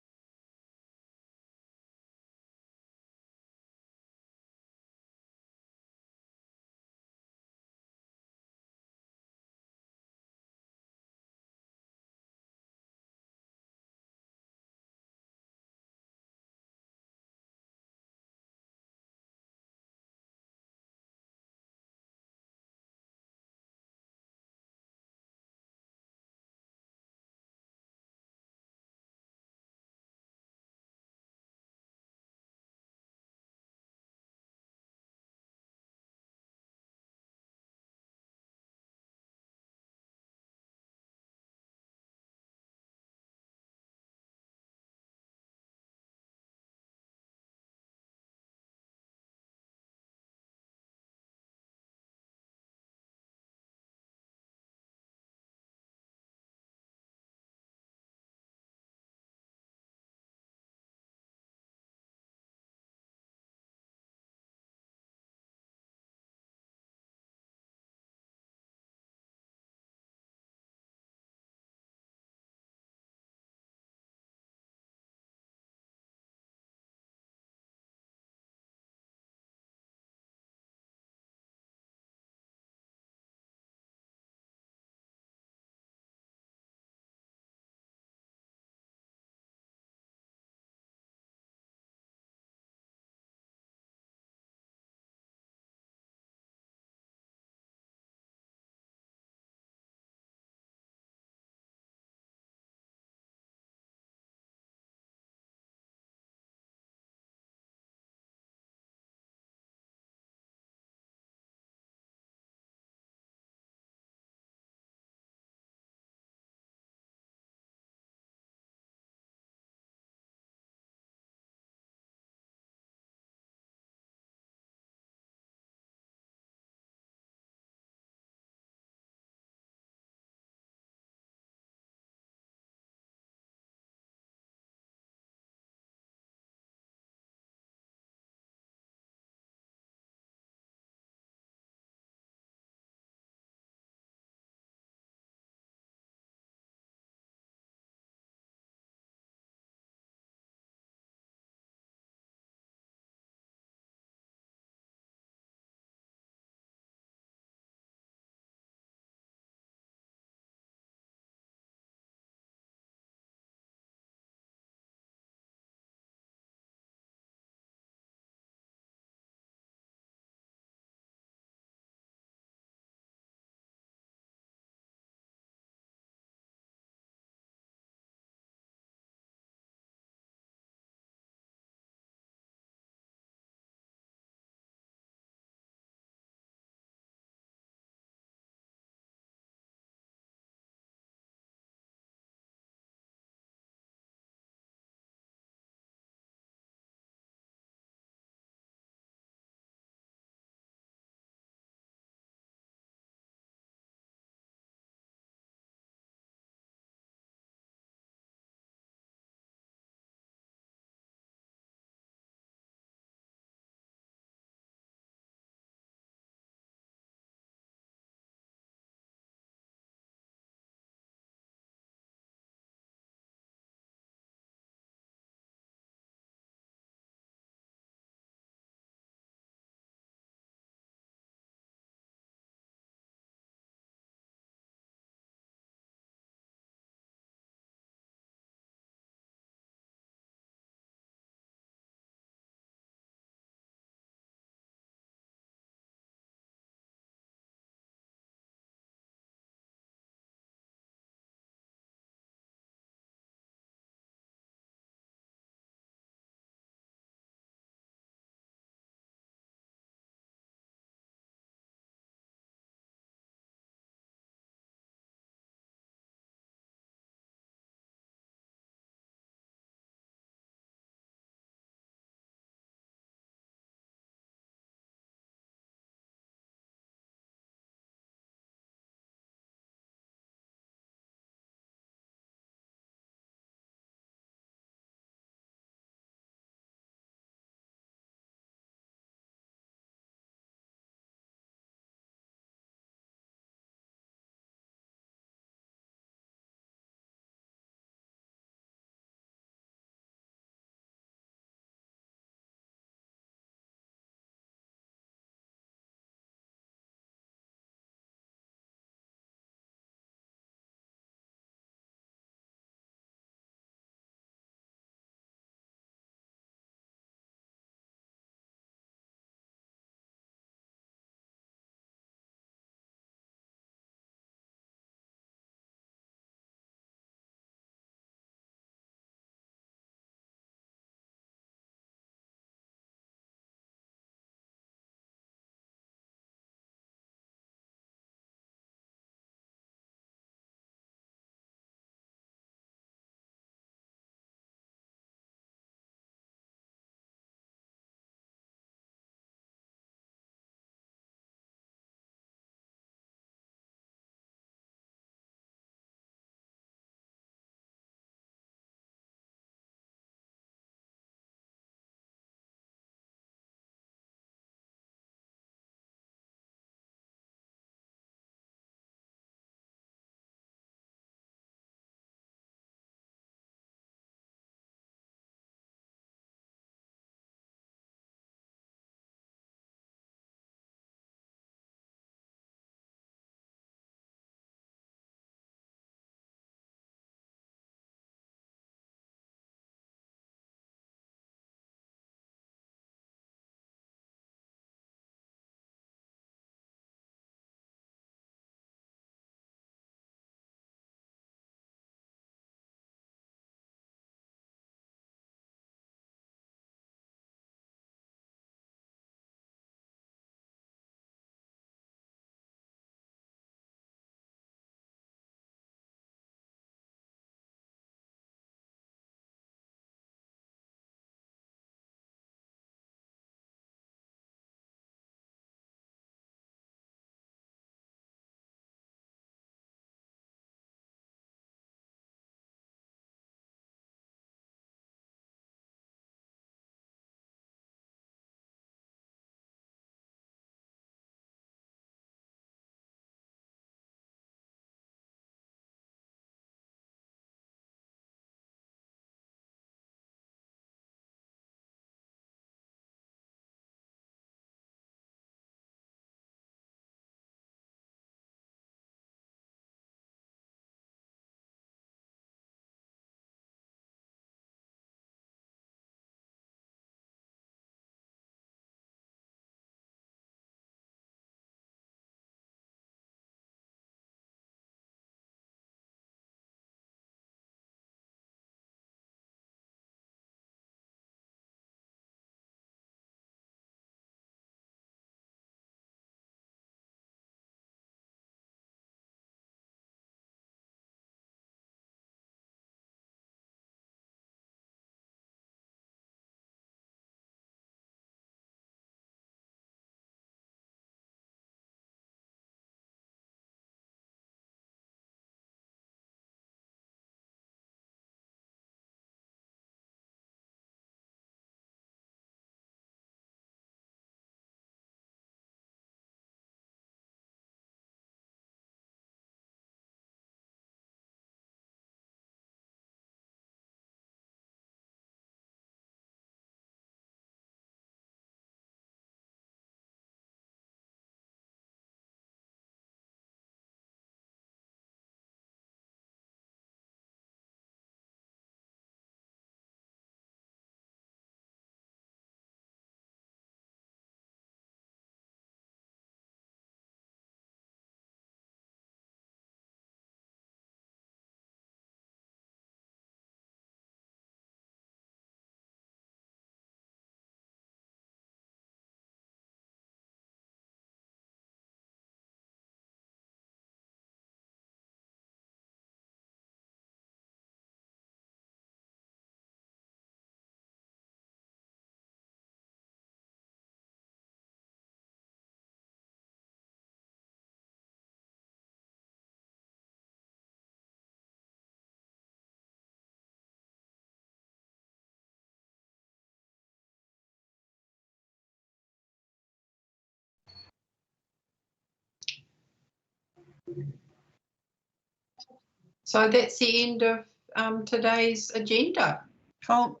So that's the end of today's agenda. Cool.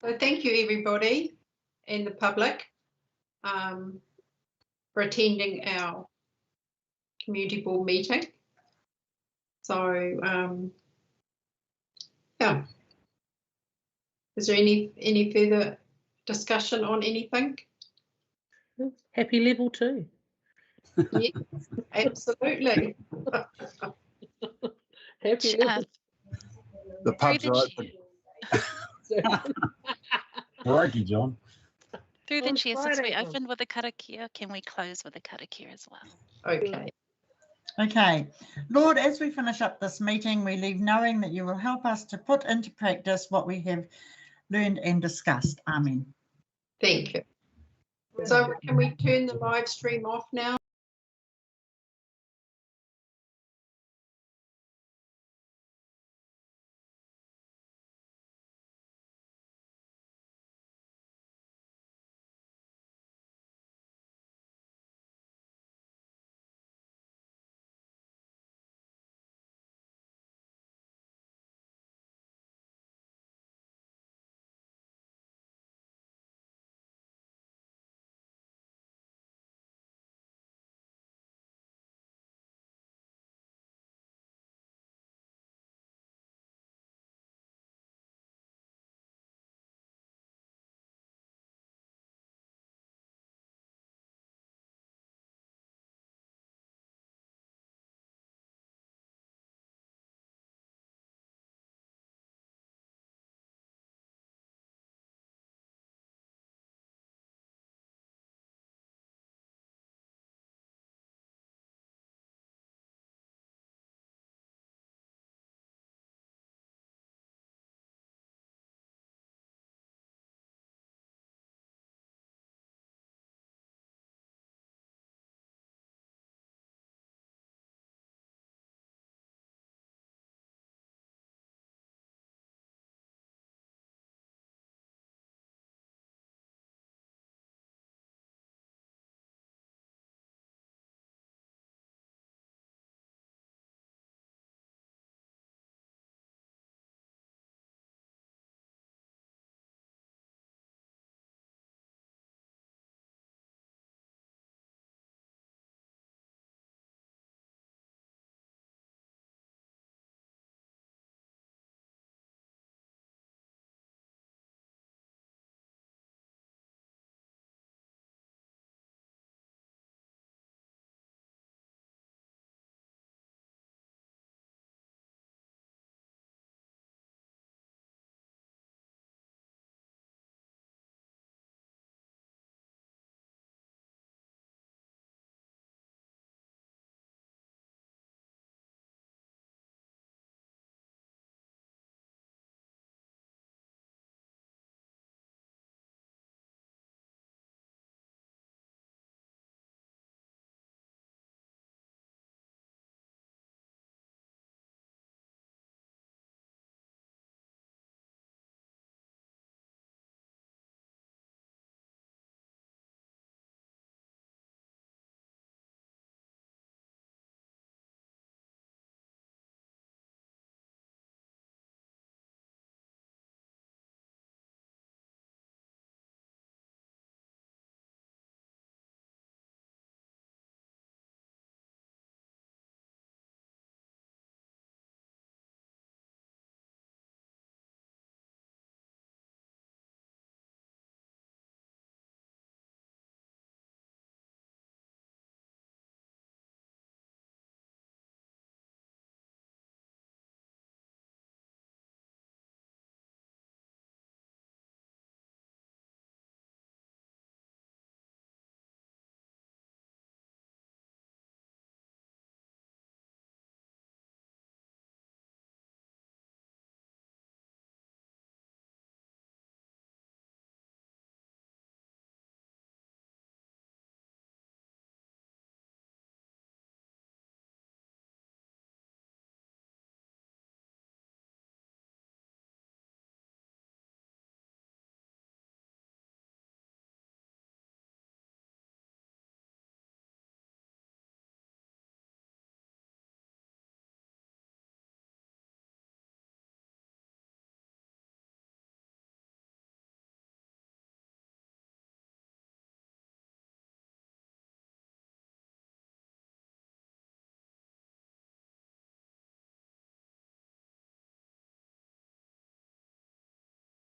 So thank you, everybody and the public, for attending our community board meeting. So, yeah. Is there any further discussion on anything? Happy level 2. Yes, absolutely. Happy level. The pubs are open. Crikey, John. Through the On chair, since we Friday, opened with a karakia, can we close with a karakia as well? Okay. Okay, Lord, as we finish up this meeting, we leave knowing that you will help us to put into practice what we have learned and discussed. Amen. Thank you. So can we turn the live stream off now?